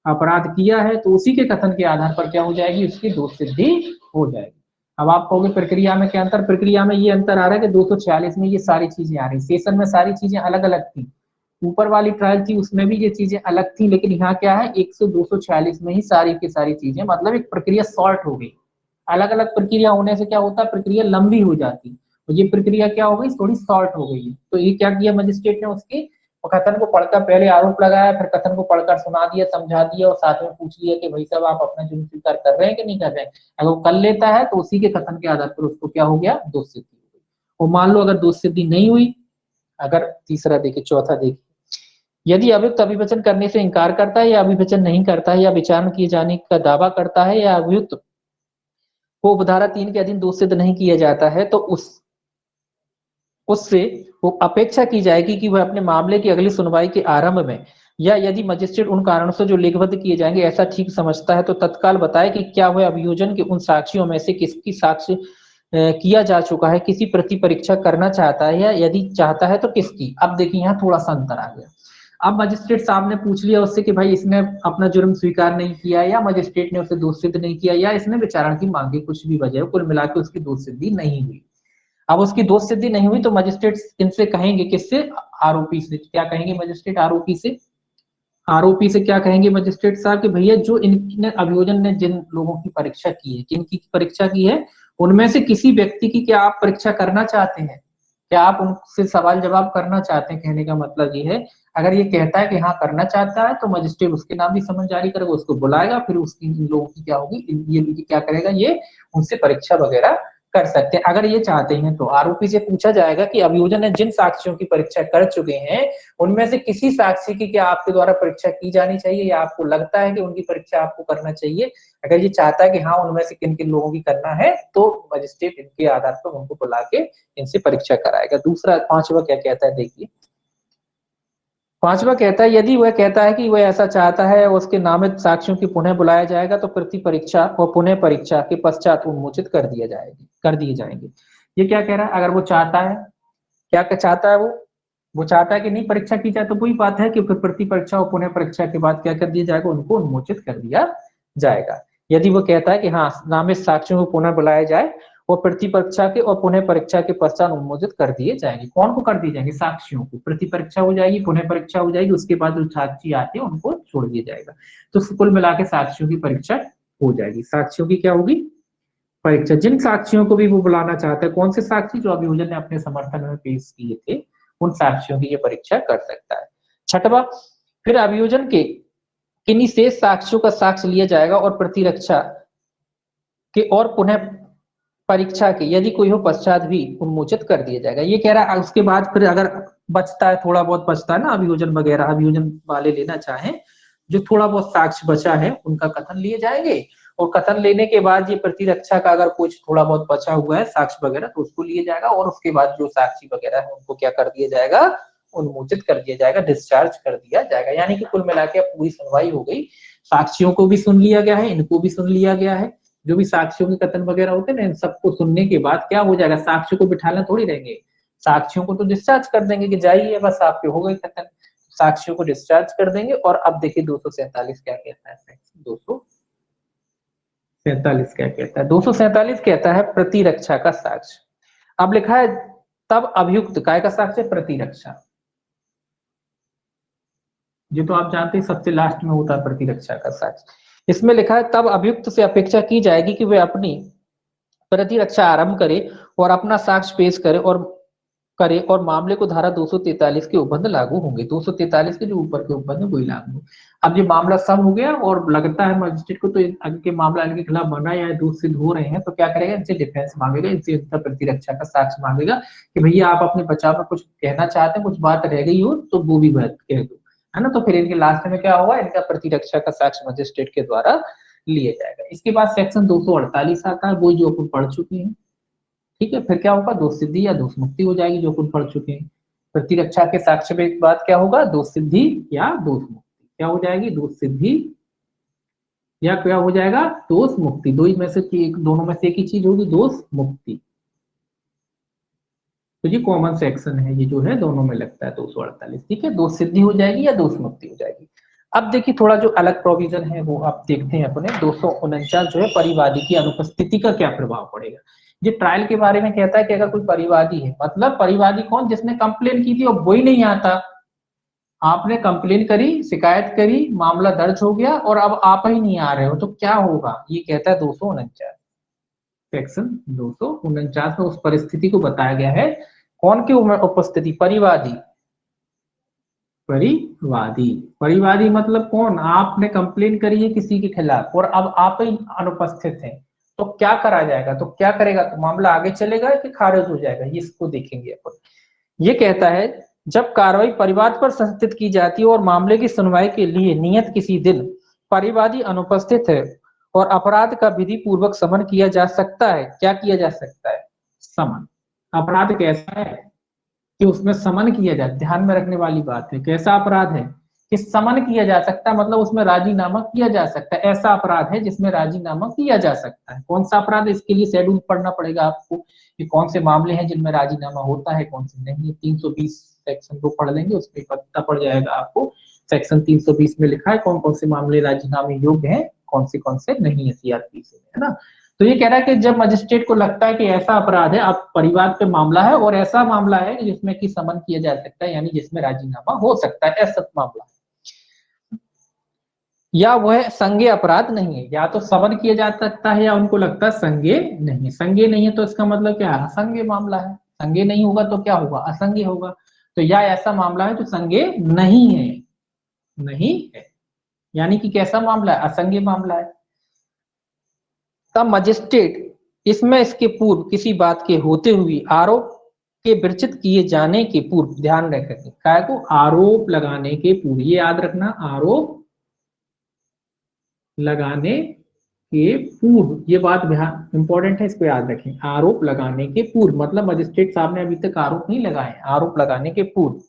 अपराध किया है, तो उसी के कथन के आधार पर क्या हो जाएगी? उसकी दोष सिद्धि हो जाएगी। अब आप कहोगे प्रक्रिया में क्या अंतर? प्रक्रिया में ये अंतर आ रहा है कि 246 में ये सारी चीजें आ रही, सेशन में सारी चीजें अलग अलग थी। ऊपर वाली ट्रायल थी उसमें भी ये चीजें अलग थी, लेकिन यहाँ क्या है? 246 में ही सारी की सारी चीजें, मतलब एक प्रक्रिया शॉर्ट हो गई। अलग अलग प्रक्रिया होने से क्या होता है? प्रक्रिया लंबी हो जाती, तो ये प्रक्रिया क्या हो गई? थोड़ी शॉर्ट हो गई है। तो ये क्या किया मजिस्ट्रेट ने? उसकी कथन को पढ़कर पहले आरोप लगाया, फिर कथन को पढ़कर सुना दिया, समझा दिया और साथ में पूछ लिया कि भाई साहब आप अपना जुर्म स्वीकार कर रहे हैं कि नहीं कर रहे हैं। अगर वो कर लेता है तो उसी के कथन के आधार पर उसको क्या हो गया? दोष सिद्धि हो गई। और मान लो अगर दोष सिद्धि नहीं हुई, अगर तीसरा देखिए, चौथा देखिए, यदि अभियुक्त अभिवचन करने से इंकार करता है या अभिवचन नहीं करता है या विचारण किए जाने का दावा करता है या अभियुक्त को उपधारा 3 के अधीन दोष सिद्ध नहीं किया जाता है, तो उससे वो अपेक्षा की जाएगी कि वह अपने मामले की अगली सुनवाई के आरंभ में या यदि मजिस्ट्रेट उन कारणों से जो लिखबद्ध किए जाएंगे ऐसा ठीक समझता है तो तत्काल बताए कि क्या वह अभियोजन के उन साक्षियों में से किसकी साक्ष्य किया जा चुका है, किसी प्रति परीक्षा करना चाहता है या यदि चाहता है तो किसकी। अब देखिए यहाँ थोड़ा सा अंतर आ गया। अब मजिस्ट्रेट साहब ने पूछ लिया उससे कि भाई इसने अपना जुर्म स्वीकार नहीं किया या मजिस्ट्रेट ने उसे दोष सिद्ध नहीं किया या इसने विचारण की मांगी, कुछ भी वजह, कुल मिलाकर उसकी दोष सिद्धि नहीं हुई। अब उसकी दोष सिद्धि नहीं हुई तो मजिस्ट्रेट इनसे कहेंगे, किससे? आरोपी से। क्या कहेंगे मजिस्ट्रेट? आरोपी से। आरोपी से क्या कहेंगे मजिस्ट्रेट साहब कि भैया जो इनने अभियोजन ने जिन लोगों की परीक्षा की है, किनकी परीक्षा की है, उनमें से किसी व्यक्ति की क्या आप परीक्षा करना चाहते हैं? क्या आप उनसे सवाल जवाब करना चाहते हैं? कहने का मतलब ये है, अगर ये कहता है कि हाँ करना चाहता है तो मजिस्ट्रेट उसके नाम भी समन जारी करेगा, उसको बुलाएगा, फिर उसकी इन लोगों की क्या होगी? ये क्या करेगा? ये उनसे परीक्षा वगैरह कर सकते हैं अगर ये चाहते हैं। तो आरोपी से पूछा जाएगा कि अभियोजन ने जिन साक्ष्यों की परीक्षा कर चुके हैं उनमें से किसी साक्षी की क्या आपके द्वारा परीक्षा की जानी चाहिए या आपको लगता है कि उनकी परीक्षा आपको करना चाहिए। अगर ये चाहता है कि हाँ उनमें से किन किन लोगों की करना है तो मजिस्ट्रेट इनके आधार पर उनको बुला के इनसे परीक्षा कराएगा। दूसरा, पांचवा क्या कहता है देखिए, पांचवा कहता है यदि वह कहता है कि वह ऐसा चाहता है उसके नामित साक्ष्यों की पुनः बुलाया जाएगा तो प्रति परीक्षा और पुनः परीक्षा के पश्चात उन्मोचित कर दिए जाएंगे। ये क्या कह रहा है? अगर वो चाहता है, क्या चाहता है वो चाहता है कि नहीं परीक्षा की जाए, तो वही बात है कि फिर प्रति परीक्षा और पुनः परीक्षा के बाद क्या कर दिया जाएगा? उनको उन्मोचित कर दिया जाएगा। यदि वो कहता है कि हाँ नामित साक्ष्यों को पुनः बुलाया जाए और प्रति परीक्षा के और पुनः परीक्षा के पश्चात उन्मोचित कर दिए जाएंगे। कौन को कर दिए जाएंगे? साक्षियों को। प्रति परीक्षा हो जाएगी, पुनः परीक्षा हो जाएगी, उसके बाद जो साक्षी आते हैं उनको छोड़ दिया जाएगा। तो कुल मिला के साक्षियों की परीक्षा हो जाएगी। साक्षियों की क्या होगी? परीक्षा। जिन साक्षियों को भी वो बुलाना चाहता है, कौन से साक्षी? जो अभियोजन ने अपने समर्थन में पेश किए थे, उन साक्षियों की ये परीक्षा कर सकता है। छठवां, फिर अभियोजन के किन्हीं शेष साक्ष्यों का साक्ष्य लिया जाएगा और प्रतिरक्षा के और पुनः परीक्षा के यदि कोई हो पश्चात भी उन्मोचित कर दिया जाएगा। ये कह रहा है उसके बाद फिर अगर बचता है, थोड़ा बहुत बचता है ना अभियोजन वगैरह, अभियोजन वाले लेना चाहें, जो थोड़ा बहुत साक्ष्य बचा है उनका कथन लिए जाएंगे और कथन लेने के बाद ये प्रतिरक्षा का अगर कुछ थोड़ा बहुत बचा हुआ है साक्ष्य वगैरह तो उसको लिए जाएगा और उसके बाद जो साक्षी वगैरह है उनको क्या कर दिया जाएगा? उन्मोचित कर दिया जाएगा, डिस्चार्ज कर दिया जाएगा। यानी कि कुल मिला के पूरी सुनवाई हो गई, साक्षियों को भी सुन लिया गया है, इनको भी सुन लिया गया है, जो भी साक्षियों के कथन वगैरह होते हैं ना, इन सबको सुनने के बाद क्या हो जाएगा? साक्षियों को बिठाना थोड़ी रहेंगे, साक्षियों को तो डिस्चार्ज कर देंगे कि जाइए बस आपके हो गए कथन, साक्षियों को डिस्चार्ज कर देंगे। और अब देखिए 247 क्या कहता है, 200 247 क्या कहता है? 247 कहता है प्रतिरक्षा का साक्ष्य। अब लिखा है तब अभियुक्त काय का साक्ष्य? प्रतिरक्षा। ये तो आप जानते हैं सबसे लास्ट में होता है प्रतिरक्षा का साक्ष्य। इसमें लिखा है तब अभियुक्त से अपेक्षा की जाएगी कि वे अपनी प्रतिरक्षा आरंभ करे और अपना साक्ष्य पेश करे और मामले को धारा 243 के उपबंध लागू होंगे। 243 के जो ऊपर के उपबंध है वही लागू। अब ये मामला सब हो गया और लगता है मजिस्ट्रेट को तो इनके मामला इनके खिलाफ बना या दोष सिद्ध हो रहे हैं, तो क्या करेगा? इनसे डिफेंस मांगेगा, इनसे इनका प्रतिरक्षा का साक्ष्य मांगेगा कि भैया आप अपने बचाव में कुछ कहना चाहते हैं, कुछ बात रह गई हो तो वो भी बात कह दो, है ना। तो फिर इनके लास्ट में क्या होगा? इनका प्रतिरक्षा का साक्ष्य मजिस्ट्रेट के द्वारा लिया जाएगा। इसके बाद सेक्शन 248 आता है, वो जो अपन पढ़ चुके हैं। ठीक है, फिर क्या होगा? दोष सिद्धि या दोष मुक्ति हो जाएगी, जो अपन पढ़ चुके हैं। प्रतिरक्षा के साक्ष्य के बाद क्या होगा? दोष सिद्धि या दोष मुक्ति। क्या हो जाएगी? दोष सिद्धि या क्या हो जाएगा? दोष मुक्ति। दो ही में से दोनों में से एक ही चीज होगी, दोष मुक्ति। तो ये कॉमन सेक्शन है, ये जो है दोनों में लगता है 248। ठीक है, दोष सिद्धि हो जाएगी या दोष मुक्ति हो जाएगी। अब देखिए थोड़ा जो अलग प्रोविजन है वो आप देखते हैं अपने 249 जो है परिवादी की अनुपस्थिति का क्या प्रभाव पड़ेगा। ये ट्रायल के बारे में कहता है कि अगर कोई परिवादी है, मतलब परिवादी कौन? जिसने कंप्लेन की थी और वही नहीं आता। आपने कंप्लेन करी, शिकायत करी, मामला दर्ज हो गया और अब आप ही नहीं आ रहे हो, तो क्या होगा? ये कहता है 249, सेक्शन 249 में उस परिस्थिति को बताया गया है। कौन की उपस्थिति? परिवादी। परिवादी, परिवादी मतलब कौन? आपने कंप्लेन करी है किसी के खिलाफ और अब आप ही अनुपस्थित हैं, तो क्या करा जाएगा? तो क्या करेगा? तो मामला आगे चलेगा कि खारिज हो जाएगा, ये इसको देखेंगे अपन। ये कहता है जब कार्रवाई परिवाद पर संस्थित की जाती है और मामले की सुनवाई के लिए नियत किसी दिन परिवादी अनुपस्थित है और अपराध का विधि पूर्वक समन किया जा सकता है। क्या किया जा सकता है? समन। अपराध कैसा है कि उसमें समन किया जाए, ध्यान में रखने वाली बात है। कैसा अपराध है कि समन किया जा सकता है, मतलब उसमें राजीनामा किया जा सकता है। ऐसा अपराध है जिसमें राजीनामा किया जा सकता है। कौन सा अपराध है? इसके लिए शेड्यूल पढ़ना पड़ेगा आपको कि कौन से मामले हैं जिनमें राजीनामा होता है, कौन से नहीं। 320 सेक्शन को पढ़ लेंगे, उसमें पता पड़ जाएगा आपको। सेक्शन 320 में लिखा है कौन कौन से मामले राजीनामे योग्य हैं, कौन से नहीं है सीआरपी से, है ना। तो ये कह रहा है कि जब मजिस्ट्रेट को लगता है कि ऐसा अपराध है, अब परिवार पे मामला है और ऐसा मामला है जिसमें कि समन किया जा सकता है, यानी जिसमें राजीनामा हो सकता है, ऐसा मामला है, या वह संज्ञेय अपराध नहीं है। या तो समन किया जा सकता है या उनको लगता है संज्ञेय नहीं है। संज्ञेय नहीं है तो इसका मतलब क्या है? असंज्ञेय मामला है। संज्ञेय नहीं होगा तो क्या होगा? असंज्ञेय होगा। तो या ऐसा मामला है जो संज्ञेय नहीं है, नहीं है, यानी कि कैसा मामला है? असंज्ञेय मामला है। तब मजिस्ट्रेट इसमें इसके पूर्व किसी बात के होते हुए आरोप के विरचित किए जाने के पूर्व, ध्यान रखेंगे काय को? आरोप लगाने के पूर्व, ये याद रखना, आरोप लगाने के पूर्व, ये बात इंपॉर्टेंट है, इसको याद रखें। आरोप लगाने के पूर्व मतलब मजिस्ट्रेट साहब ने अभी तक आरोप नहीं लगाए, आरोप लगाने के पूर्व।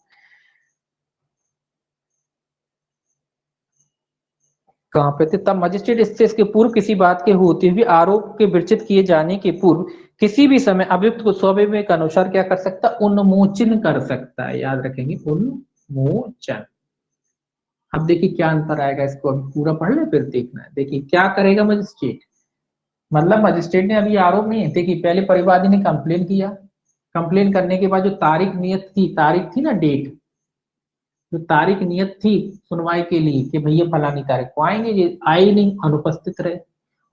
कहां पे थे? तब मजिस्ट्रेट इससे इसके पूर्व किसी बात के होते हुए आरोप के विरचित किए जाने के पूर्व किसी भी समय अभियुक्त को स्वविवेक के अनुसार क्या कर सकता? उन्मोचन कर सकता है। याद रखेंगे, उन्मोचन। अब देखिए क्या अंतर आएगा, इसको अभी पूरा पढ़ ले फिर देखना है। देखिए क्या करेगा मजिस्ट्रेट, मतलब मजिस्ट्रेट ने अभी आरोप नहीं है। देखिए पहले परिवादी ने कंप्लेन किया, कंप्लेन करने के बाद जो तारीख नियत थी, तारीख थी ना, डेट, जो तारीख नियत थी सुनवाई के लिए कि भैया फलानी तारीख को आएंगे, ये आए नहीं, अनुपस्थित रहे।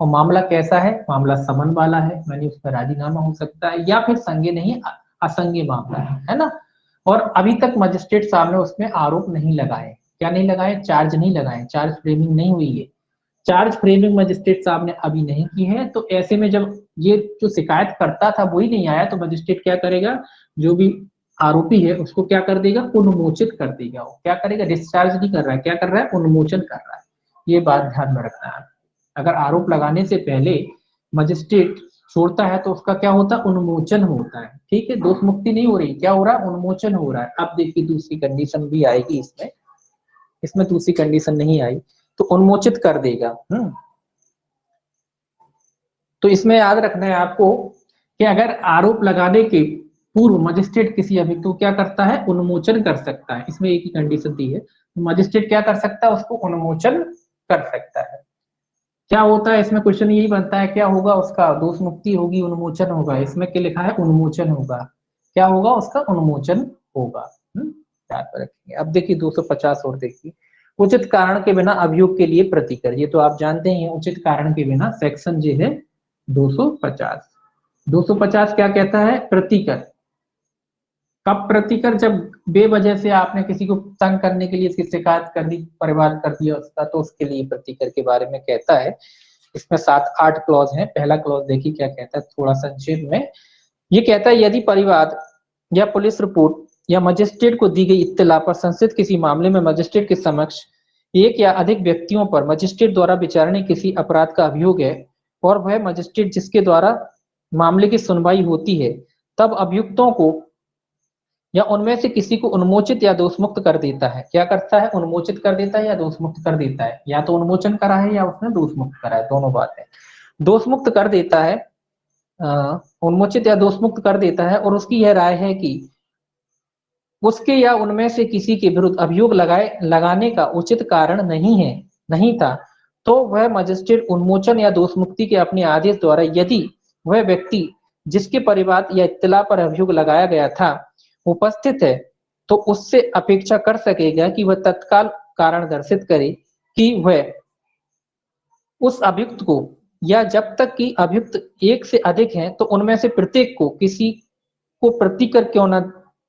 और मामला कैसा है? मामला समन वाला है, यानी उसका राजीनामा हो सकता है, या फिर संज्ञेय नहीं, असंज्ञेय मामला है ना। और अभी तक मजिस्ट्रेट साहब ने उसमें आरोप नहीं लगाए। क्या नहीं लगाए? चार्ज नहीं लगाए, चार्ज फ्रेमिंग नहीं हुई है। चार्ज फ्रेमिंग मजिस्ट्रेट साहब ने अभी नहीं की है। तो ऐसे में जब ये जो शिकायत करता था वही नहीं आया, तो मजिस्ट्रेट क्या करेगा? जो भी आरोपी है उसको क्या कर देगा? उन्मोचित कर देगा। वो क्या करेगा? डिस्चार्ज नहीं कर रहा है, क्या कर रहा है? उन्मोचन कर रहा है। ये बात ध्यान में रखना है। अगर आरोप लगाने से पहले मजिस्ट्रेट छोड़ता है तो उसका क्या होता है? उन्मोचन होता है। ठीक है, दोष मुक्ति नहीं हो रही, क्या हो रहा है? उन्मोचन हो रहा है। अब देखिए दूसरी कंडीशन भी आएगी इसमें, इसमें दूसरी कंडीशन नहीं आई, तो उन्मोचित कर देगा। तो इसमें याद रखना है आपको कि अगर आरोप लगाने के पूर्व मजिस्ट्रेट किसी अभियुक्त को क्या करता है? उन्मोचन कर सकता है। इसमें एक ही कंडीशन दी है, तो मजिस्ट्रेट क्या कर सकता है? उसको उन्मोचन कर सकता है। क्या होता है इसमें, क्वेश्चन यही बनता है, क्या होगा उसका, दोष मुक्ति होगी, उन्मोचन होगा। इसमें क्या लिखा है, उन्मोचन होगा। क्या होगा उसका, उन्मोचन होगा। याद पर रखेंगे। अब देखिए 250 और देखिए, उचित कारण के बिना अभियोग के लिए प्रतिकर, ये तो आप जानते ही हैं, उचित कारण के बिना, सेक्शन जो है 250। 250 क्या कहता है, प्रतिकर। कब प्रतिकर, जब बेवजह से आपने किसी को तंग करने के लिए इसकी शिकायत कर दी, परिवार कर दिया उसका, तो उसके लिए प्रतिकर के बारे में कहता है। इसमें 7-8 क्लॉज हैं। पहला क्लॉज देखिए क्या कहता है, थोड़ा संक्षेप में। ये कहता है यदि परिवाद या पुलिस रिपोर्ट या मजिस्ट्रेट को दी गई इत्तला पर संस्थित किसी मामले में मजिस्ट्रेट के समक्ष एक या अधिक व्यक्तियों पर मजिस्ट्रेट द्वारा विचारणीय किसी अपराध का अभियोग है, और वह मजिस्ट्रेट जिसके द्वारा मामले की सुनवाई होती है तब अभियुक्तों को या उनमें से किसी को उन्मोचित या दोषमुक्त कर देता है। क्या करता है, उन्मोचित कर देता है या दोषमुक्त कर देता है। या तो उन्मोचन करा है या उसने दोषमुक्त करा है, दोनों बात है। दोषमुक्त कर देता है, उन्मोचित या दोषमुक्त कर देता है, और उसकी यह राय है कि उसके या उनमें से किसी के विरुद्ध अभियोग लगाने का उचित कारण नहीं था, तो वह मजिस्ट्रेट उन्मोचन या दोषमुक्ति के अपने आदेश द्वारा यदि वह व्यक्ति जिसके परिवाद या इत्तला पर अभियोग लगाया गया था उपस्थित है, तो उससे अपेक्षा कर सकेगा कि वह तत्काल कारण दर्शित करे कि वह उस अभियुक्त को, या जब तक कि अभियुक्त एक से अधिक हैं तो उनमें से प्रत्येक को किसी को प्रतिकर क्यों न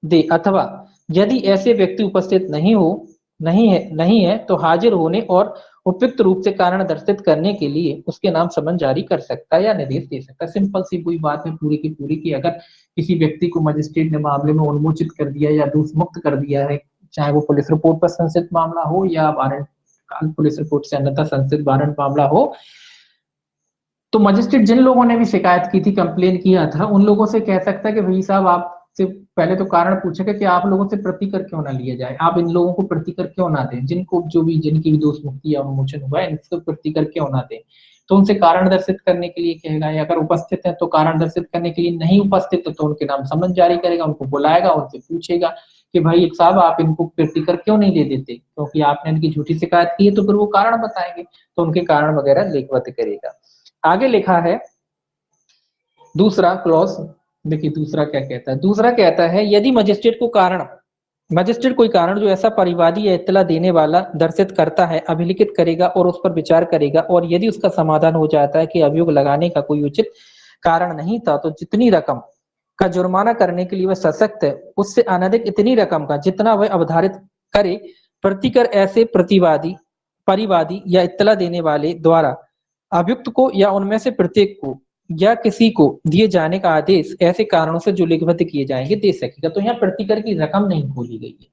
दे, अथवा यदि ऐसे व्यक्ति उपस्थित नहीं है तो हाजिर होने और उपयुक्त रूप से कारण दर्शित करने के लिए उसके नाम समन जारी कर सकता है या निर्देश दे सकता है। सिंपल सी कोई बात है पूरी की पूरी, की अगर किसी व्यक्ति को मजिस्ट्रेट ने मामले में उन्मोचित कर दिया या दोषमुक्त कर दिया है, चाहे वो पुलिस रिपोर्ट पर संस्थित मामला हो या वारंट, पुलिस रिपोर्ट से अन्यथा संस्थित वारंट मामला हो, तो मजिस्ट्रेट जिन लोगों ने भी शिकायत की थी, कंप्लेन किया था, उन लोगों से कह सकता है कि भाई साहब आपसे पहले तो कारण पूछेगा कि आप लोगों से प्रतिकर क्यों ना लिया जाए, आप इन लोगों को प्रतिकर क्यों ना दें, जिनको जो भी जिनकी भी दोष मुक्ति या उन्मोचन हुआ है इनको प्रतिकर क्यों ना दें। तो उनसे कारण दर्शित करने के लिए कहेगा, या अगर उपस्थित है तो कारण दर्शित करने के लिए, नहीं उपस्थित है तो उनके नाम समन जारी करेगा, उनको बुलाएगा, उनसे पूछेगा कि भाई साहब आप इनको प्रतिकर क्यों नहीं दे देते, क्योंकि आपने इनकी झूठी शिकायत की है, तो फिर वो कारण बताएंगे, तो उनके कारण वगैरह लिखवत करेगा। आगे लिखा है दूसरा क्लॉज, देखिए दूसरा क्या कहता है। दूसरा कहता है यदि मजिस्ट्रेट कोई कारण जो ऐसा परिवादी या इत्तला देने वाला दर्शित करता है अभिलिखित करेगा और उस पर विचार करेगा, और यदि उसका समाधान हो जाता है कि अभियोग लगाने का कोई उचित कारण नहीं था, तो जितनी रकम का जुर्माना करने के लिए वह सशक्त है उससे अनधिक इतनी रकम का जितना वह अवधारित करे प्रतिकर ऐसे परिवादी या इत्तला देने वाले द्वारा अभियुक्त को या उनमें से प्रत्येक को या किसी को दिए जाने का आदेश ऐसे कारणों से जो लिखित किए जाएंगे दे सकेगा। तो यहाँ प्रतिकर की रकम नहीं खोली गई है।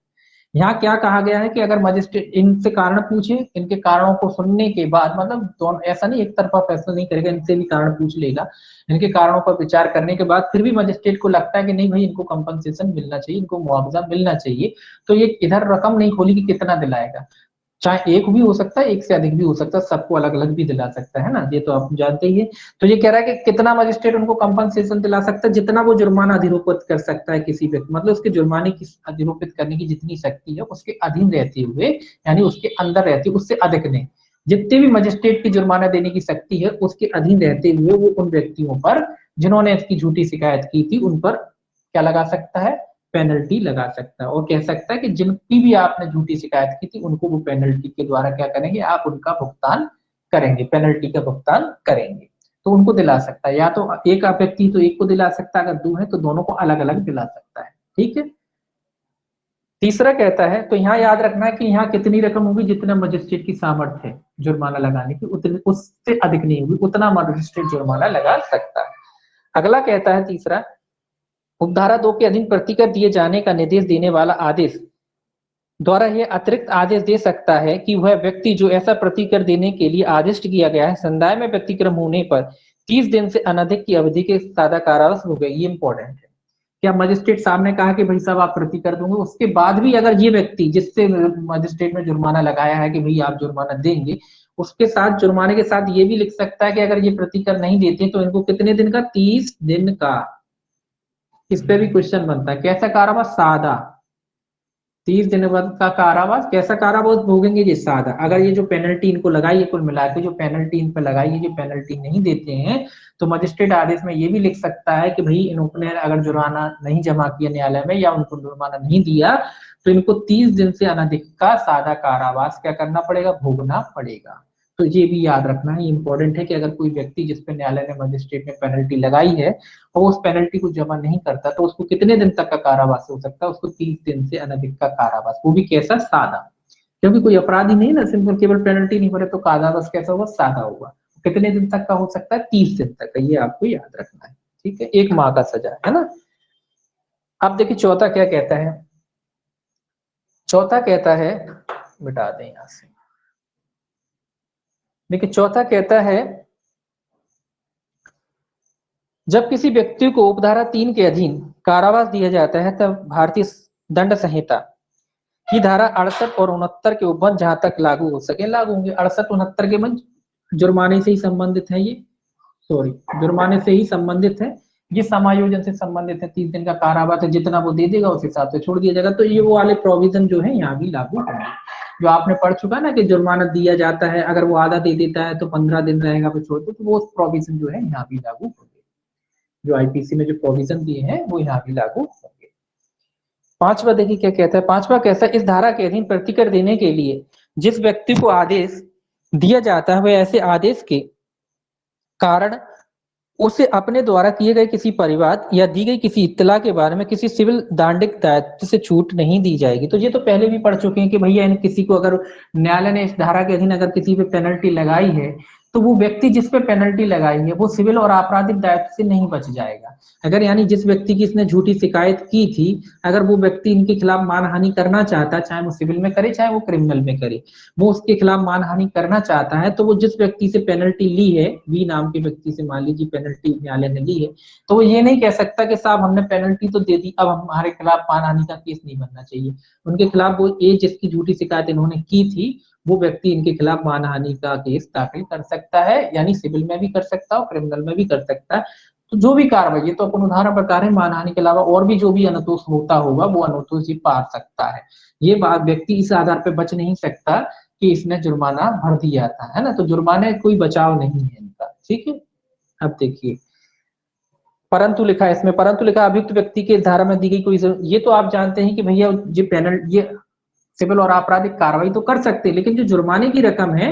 यहाँ क्या कहा गया है कि अगर मजिस्ट्रेट इनसे कारण पूछे, इनके कारणों को सुनने के बाद, मतलब दोनों, ऐसा नहीं एक तरफा फैसला नहीं करेगा, इनसे भी कारण पूछ लेगा, इनके कारणों पर विचार करने के बाद फिर भी मजिस्ट्रेट को लगता है कि नहीं भाई इनको कंपनसेशन मिलना चाहिए, इनको मुआवजा मिलना चाहिए, तो ये इधर रकम नहीं खोली कि कितना दिलाएगा। चाहे एक भी हो सकता है, एक से अधिक भी हो सकता है, सबको अलग अलग भी दिला सकता है ना, ये तो आप जानते ही है। तो ये कह रहा है कि कितना मजिस्ट्रेट उनको कंपनसेशन दिला सकता है, जितना वो जुर्माना अधिरोपित कर सकता है किसी व्यक्ति, मतलब उसके जुर्माने की अधिरोपित करने की जितनी शक्ति है उसके अधीन रहते हुए, यानी उसके अंदर रहती है, उससे अधिक नहीं। जितने भी मजिस्ट्रेट की जुर्माना देने की शक्ति है उसके अधीन रहते हुए वो उन व्यक्तियों पर जिन्होंने इसकी झूठी शिकायत की थी उन पर क्या लगा सकता है, पेनल्टी लगा सकता है, और कह सकता है कि जिनकी भी आपने झूठी शिकायत की थी उनको वो पेनल्टी के द्वारा क्या करेंगे, आप उनका भुगतान करेंगे, पेनल्टी का भुगतान करेंगे। तो उनको दिला सकता है, या तो एक व्यक्ति तो एक को दिला सकता है, अगर दो है तो दोनों को अलग अलग दिला सकता है। ठीक है। तीसरा कहता है, तो यहाँ याद रखना है कि यहाँ कितनी रकम होगी, जितना मजिस्ट्रेट की सामर्थ्य है जुर्माना लगाने की, उतनी, उससे अधिक नहीं होगी, उतना मजिस्ट्रेट जुर्माना लगा सकता है। अगला कहता है तीसरा, उपधारा 2 के अधीन प्रतिकर दिए जाने का निर्देश देने वाला आदेश द्वारा यह अतिरिक्त आदेश दे सकता है कि वह व्यक्ति जो ऐसा प्रतिकर देने के लिए आदिष्ट किया गया है, संदाय में व्यतिक्रम होने पर 30 दिन से अनधिक की अवधि के सादा कारावास हो गए। ये इंपॉर्टेंट है। क्या मजिस्ट्रेट साहब ने कहा कि भाई साहब आप प्रतिकर दोगे, उसके बाद भी अगर ये व्यक्ति जिससे मजिस्ट्रेट ने जुर्माना लगाया है कि भाई आप जुर्माना देंगे, उसके साथ जुर्माने के साथ ये भी लिख सकता है कि अगर ये प्रतिकर नहीं देते तो इनको कितने दिन का, 30 दिन का। इस पे भी क्वेश्चन बनता है, कैसा कारावास, सादा। 30 दिन का कारावास। कैसा कारावास भोगेंगे? ये सादा। अगर ये जो पेनल्टी इनको लगाई है, कुल मिला के जो पेनल्टी इन पर लगाई है, ये पेनल्टी नहीं देते हैं, तो मजिस्ट्रेट आदेश में ये भी लिख सकता है कि भाई इन्होंने अगर जुर्माना नहीं जमा किया न्यायालय में या उनको जुर्माना नहीं दिया, तो इनको 30 दिन से अनधिक का सादा कारावास क्या करना पड़ेगा? भोगना पड़ेगा। तो ये भी याद रखना है, इंपॉर्टेंट है कि अगर कोई व्यक्ति जिस पे न्यायालय ने मजिस्ट्रेट ने पेनल्टी लगाई है और उस पेनल्टी को जमा नहीं करता, तो उसको कितने दिन तक का कारावास हो सकता है? उसको 30 दिन से अनधिक का कारावास, वो भी कैसा? सादा। क्योंकि कोई अपराधी नहीं ना, सिंपल केवल पेनल्टी नहीं भरे तो कारावास कैसा होगा? सादा होगा। कितने दिन तक का हो सकता है? 30 दिन तक का। ये आपको याद रखना है, ठीक है। 1 माह का सजा है ना। अब देखिए चौथा क्या कहता है। चौथा कहता है, मिटा दें यहां से। देखिए चौथा कहता है, जब किसी व्यक्ति को उपधारा 3 के अधीन कारावास दिया जाता है, तब भारतीय दंड संहिता की धारा 68 और 69 के उपबंध जहां तक लागू हो सके लागू होंगे। 68 69 के बंद जुर्माने से ही संबंधित है, ये सॉरी जुर्माने से ही संबंधित है, ये समायोजन से संबंधित है। 30 दिन का कारावास है, जितना वो दे देगा उस हिसाब से छोड़ दिया जाएगा। तो ये वो वाले प्रोविजन जो है यहाँ भी लागू होंगे। जो आपने पढ़ चुका ना कि जुर्माना दिया जाता है, अगर वो आधा दे देता है तो 15 दिन रहेगा फिर छोड़ दो, तो वो प्रोविजन जो है यहाँ भी लागू होंगे। जो आईपीसी में जो प्रोविजन दिए हैं वो यहाँ भी लागू होंगे। पांचवा देखिए क्या कहता है। पांचवा कैसा? इस धारा के अधीन प्रतिकर देने के लिए जिस व्यक्ति को आदेश दिया जाता है, वह ऐसे आदेश के कारण उसे अपने द्वारा किए गए किसी परिवाद या दी गई किसी इत्तला के बारे में किसी सिविल दांडिक दायित्व से छूट नहीं दी जाएगी। तो ये तो पहले भी पढ़ चुके हैं कि भैया किसी को अगर न्यायालय ने इस धारा के अधीन अगर किसी पे पेनल्टी लगाई है, तो वो व्यक्ति जिस पे पेनल्टी लगाई है वो सिविल और आपराधिक दायित्व से नहीं बच जाएगा। अगर यानी जिस व्यक्ति की इसने झूठी शिकायत की थी, अगर वो व्यक्ति इनके खिलाफ मानहानि करना चाहता है, चाहे वो सिविल में करे चाहे वो क्रिमिनल में करे, वो उसके खिलाफ मानहानि करना चाहता है, तो वो जिस व्यक्ति से पेनल्टी ली है, बी नाम के व्यक्ति से मान लीजिए पेनल्टी न्यायालय ने ली है, तो वो ये नहीं कह सकता कि साहब हमने पेनल्टी तो दे दी, अब हमारे खिलाफ मानहानि का केस नहीं बनना चाहिए। उनके खिलाफ वो ये जिसकी झूठी शिकायत इन्होंने की थी, वो व्यक्ति इनके खिलाफ मानहानि का केस दाखिल कर सकता है, यानी सिविल में भी कर सकता है और क्रिमिनल में भी कर सकता है। तो जो भी कार्रवाई, ये तो अपन उदाहरण प्रकार है, मानहानि के अलावा और भी जो भी अनुतोष होता होगा वो अनुतोष ही पा सकता है। ये बात व्यक्ति इस आधार पर बच नहीं सकता कि इसने जुर्माना भर दिया था, है ना। तो जुर्माने कोई बचाव नहीं है इनका, ठीक है। अब देखिए परंतु लिखा है इसमें, परंतु लिखा अभियुक्त व्यक्ति के धारा में दी गई कोई, ये तो आप जानते हैं कि भैया ये पेनल्टी, ये सिविल और आपराधिक कार्रवाई तो कर सकते हैं, लेकिन जो जुर्माने की रकम है,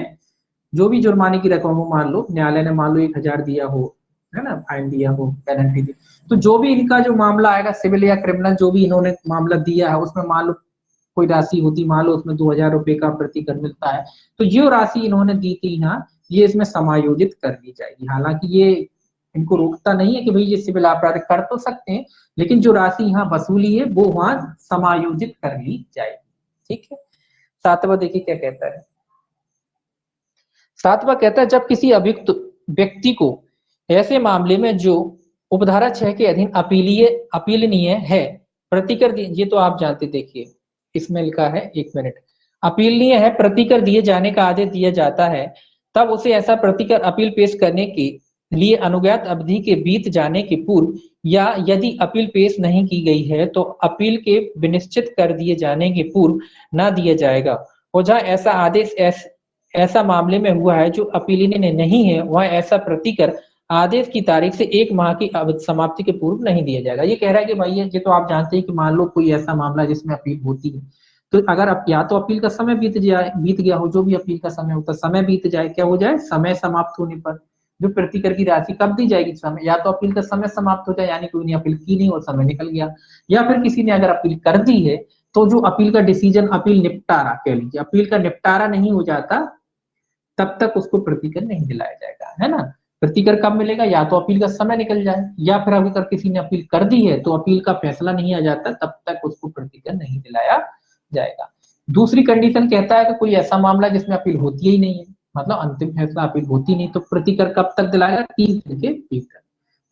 जो भी जुर्माने की रकम हो, मान लो न्यायालय ने मान लो 1000 दिया हो, है ना, फाइन दिया हो, पेनल्टी दी, तो जो भी इनका जो मामला आएगा सिविल या क्रिमिनल, जो भी इन्होंने मामला दिया है उसमें मान लो कोई राशि होती, मान लो उसमें 2000 रुपए का प्रतिकर मिलता है, तो ये राशि इन्होंने दी थी यहाँ, ये इसमें समायोजित कर दी जाएगी। हालांकि ये इनको रोकता नहीं है कि भाई ये सिविल आपराधिक कर तो सकते हैं, लेकिन जो राशि यहाँ वसूली है वो वहां समायोजित कर ली जाएगी, ठीक है। सातवां देखिए क्या कहता है। सातवां कहता है, जब किसी अभियुक्त व्यक्ति को ऐसे मामले में जो उपधारा 6 के अधीन अपीलनीय है प्रतिकर, ये तो आप जानते, देखिए इसमें लिखा है, 1 मिनट, अपीलनीय है प्रतिकर दिए जाने का आदेश दिया जाता है, तब उसे ऐसा प्रतिकर अपील पेश करने के लिए अनुज्ञात अवधि के बीत जाने के पूर्व या यदि अपील पेश नहीं की गई है तो अपील के विनिश्चित कर दिए जाने के पूर्व न दिया जाएगा। और जहां ऐसा आदेश ऐसा मामले में हुआ है जो अपीलनीय ने नहीं है, वह ऐसा प्रतिकर आदेश की तारीख से 1 माह की समाप्ति के पूर्व नहीं दिया जाएगा। ये कह रहा है कि भाई ये तो आप जानते हैं कि मान लो कोई ऐसा मामला जिसमें अपील होती है, तो अगर अब या तो अपील का समय बीत गया हो, जो भी अपील का समय होता है, समय बीत जाए, क्या हो जाए, समय समाप्त होने पर जो प्रतिकर की राशि कब दी जाएगी, समय, या तो अपील का समय समाप्त हो जाए, यानी कोई ने अपील की नहीं और समय निकल गया, या फिर किसी ने अगर अपील कर दी है तो जो अपील का डिसीजन, अपील निपटारा कह लीजिए, अपील का निपटारा नहीं हो जाता तब तक उसको प्रतिकर नहीं दिलाया जाएगा, है ना। प्रतिकर कब मिलेगा, या तो अपील का समय निकल जाए, या फिर अगर किसी ने अपील कर दी है तो अपील का फैसला नहीं आ जाता तब तक उसको प्रतिकर नहीं दिलाया जाएगा। दूसरी कंडीशन कहता है कि कोई ऐसा मामला जिसमें अपील होती ही नहीं है, मतलब अंतिम फैसला अपील होती नहीं, तो प्रतिकर कब तक दिलाएगा, 30 दिन के भीतर,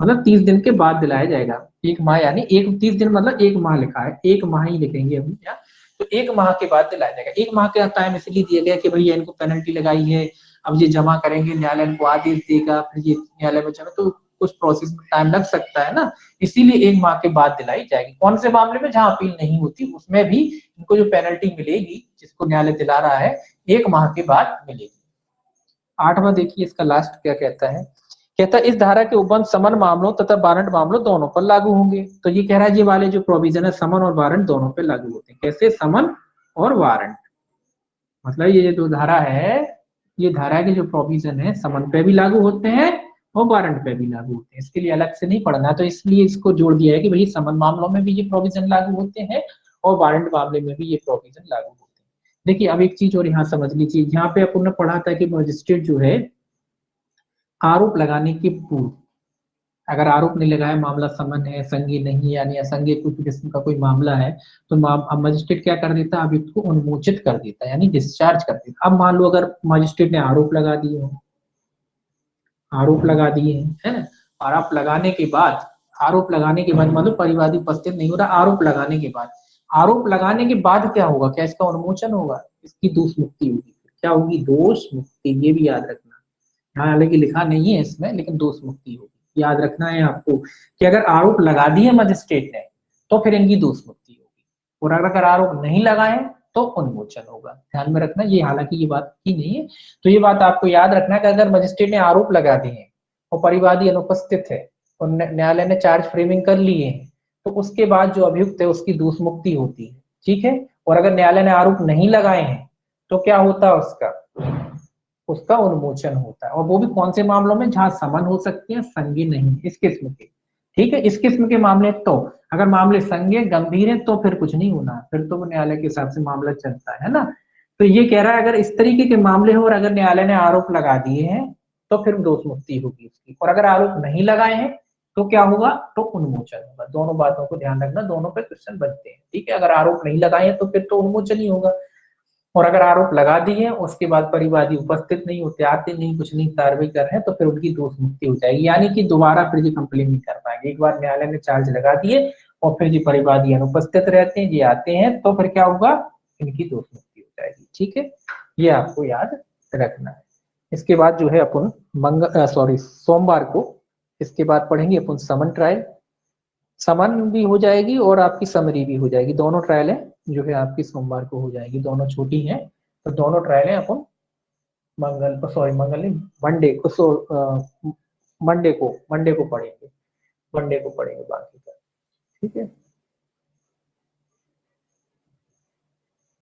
मतलब 30 दिन के बाद दिलाया जाएगा। 1 माह यानी 30 दिन मतलब 1 माह लिखा है, 1 माह ही लिखेंगे अभी यहाँ, तो 1 माह के बाद दिलाया जाएगा। 1 माह का टाइम इसलिए दिया गया कि भैया इनको पेनल्टी लगाई है, अब ये जमा करेंगे, न्यायालय इनको आदेश देगा, फिर ये न्यायालय में जमा, तो कुछ प्रोसेस में टाइम लग सकता है ना, इसीलिए 1 माह के बाद दिलाई जाएगी। कौन से मामले में? जहां अपील नहीं होती, उसमें भी इनको जो पेनल्टी मिलेगी जिसको न्यायालय दिला रहा है 1 माह के बाद मिलेगी। 8वां देखिए इसका लास्ट क्या कहता है, कहता है इस धारा के उपबंध समन मामलों तथा वारंट मामलों दोनों पर लागू होंगे। तो ये कह रहा है ये वाले जो प्रोविजन है समन और वारंट दोनों पे लागू होते हैं। कैसे? समन और वारंट, मतलब ये जो धारा है, ये धारा के जो प्रोविजन है समन पे भी लागू होते हैं और वारंट पे भी लागू होते हैं। इसके लिए अलग से नहीं पढ़ना, तो इसलिए इसको जोड़ दिया है कि भाई समन मामलों में भी ये प्रोविजन लागू होते हैं और वारंट मामले में भी ये प्रोविजन लागू होते हैं। देखिए अब एक चीज और यहाँ समझ लीजिए, यहाँ पे अपन ने पढ़ा था कि मजिस्ट्रेट जो है आरोप लगाने के पूर्व, अगर आरोप नहीं लगाया, मामला समन है, संज्ञेय नहीं, यानी असंज्ञेय कुछ किस्म का कोई मामला है, तो मजिस्ट्रेट क्या कर देता है, अभियुक्त को उन्मोचित कर देता है, यानी डिस्चार्ज कर देता है। अब मान लो अगर मजिस्ट्रेट ने आरोप लगा दिए हो, आरोप लगा दिए हैं, है ना, आरोप लगाने के बाद, आरोप लगाने के बाद मतलब परिवादी उपस्थित नहीं हो रहा, आरोप लगाने के बाद, आरोप लगाने के बाद क्या होगा? क्या इसका उन्मोचन होगा? इसकी दोष मुक्ति होगी। क्या होगी? दोष मुक्ति। ये भी याद रखना, यहाँ हालांकि लिखा नहीं है इसमें, लेकिन दोष मुक्ति होगी, याद रखना है आपको कि अगर आरोप लगा दिए मजिस्ट्रेट ने तो फिर इनकी दोष मुक्ति होगी, और अगर आरोप नहीं लगाए तो उन्मोचन होगा। ध्यान में रखना, ये हालांकि ये बात की नहीं है, तो ये बात आपको याद रखना कि अगर मजिस्ट्रेट ने आरोप लगा दिए हैं और परिवादी अनुपस्थित है और न्यायालय ने चार्ज फ्रेमिंग कर लिए हैं, तो उसके बाद जो अभियुक्त है उसकी दोष मुक्ति होती है, ठीक है। और अगर न्यायालय ने आरोप नहीं लगाए हैं तो क्या होता है? उसका उन्मोचन होता है, और वो भी कौन से मामलों में? जहां समन हो सकते हैं, संज्ञेय नहीं, इस किस्म के, ठीक है। इस किस्म के मामले, तो अगर मामले संज्ञेय गंभीर है तो फिर कुछ नहीं होना, फिर तो वो न्यायालय के हिसाब से मामला चलता है ना। तो ये कह रहा है अगर इस तरीके के मामले हो और अगर न्यायालय ने आरोप लगा दिए हैं तो फिर दोष मुक्ति होगी उसकी, और अगर आरोप नहीं लगाए हैं तो क्या होगा? तो उन्मोचन होगा। दोनों बातों को ध्यान रखना, दोनों पे क्वेश्चन बनते हैं, ठीक है। अगर आरोप नहीं लगाए हैं तो फिर तो उन्मोचन ही होगा, और अगर आरोप लगा दिए उसके बाद परिवादी उपस्थित नहीं होते, आते नहीं, कुछ नहीं कार्रवाई कर रहे हैं, तो फिर उनकी दोष मुक्ति हो जाएगी, यानी कि दोबारा फिर ये कंप्लेन नहीं कर पाएंगे। एक बार न्यायालय ने चार्ज लगा दिए और फिर ये परिवादी अनुपस्थित रहते हैं, ये आते हैं, तो फिर क्या होगा? इनकी दोष मुक्ति हो जाएगी, ठीक है। ये आपको याद रखना है। इसके बाद जो है अपन सोमवार को इसके बाद पढ़ेंगे अपन समन ट्रायल। समन भी हो जाएगी और आपकी समरी भी हो जाएगी, दोनों ट्रायलें जो है आपकी सोमवार को हो जाएगी, दोनों छोटी हैं, तो दोनों ट्रायलें अपन मंडे नहीं, मंडे को मंडे को पढ़ेंगे, मंडे को पढ़ेंगे बाकी का, ठीक है।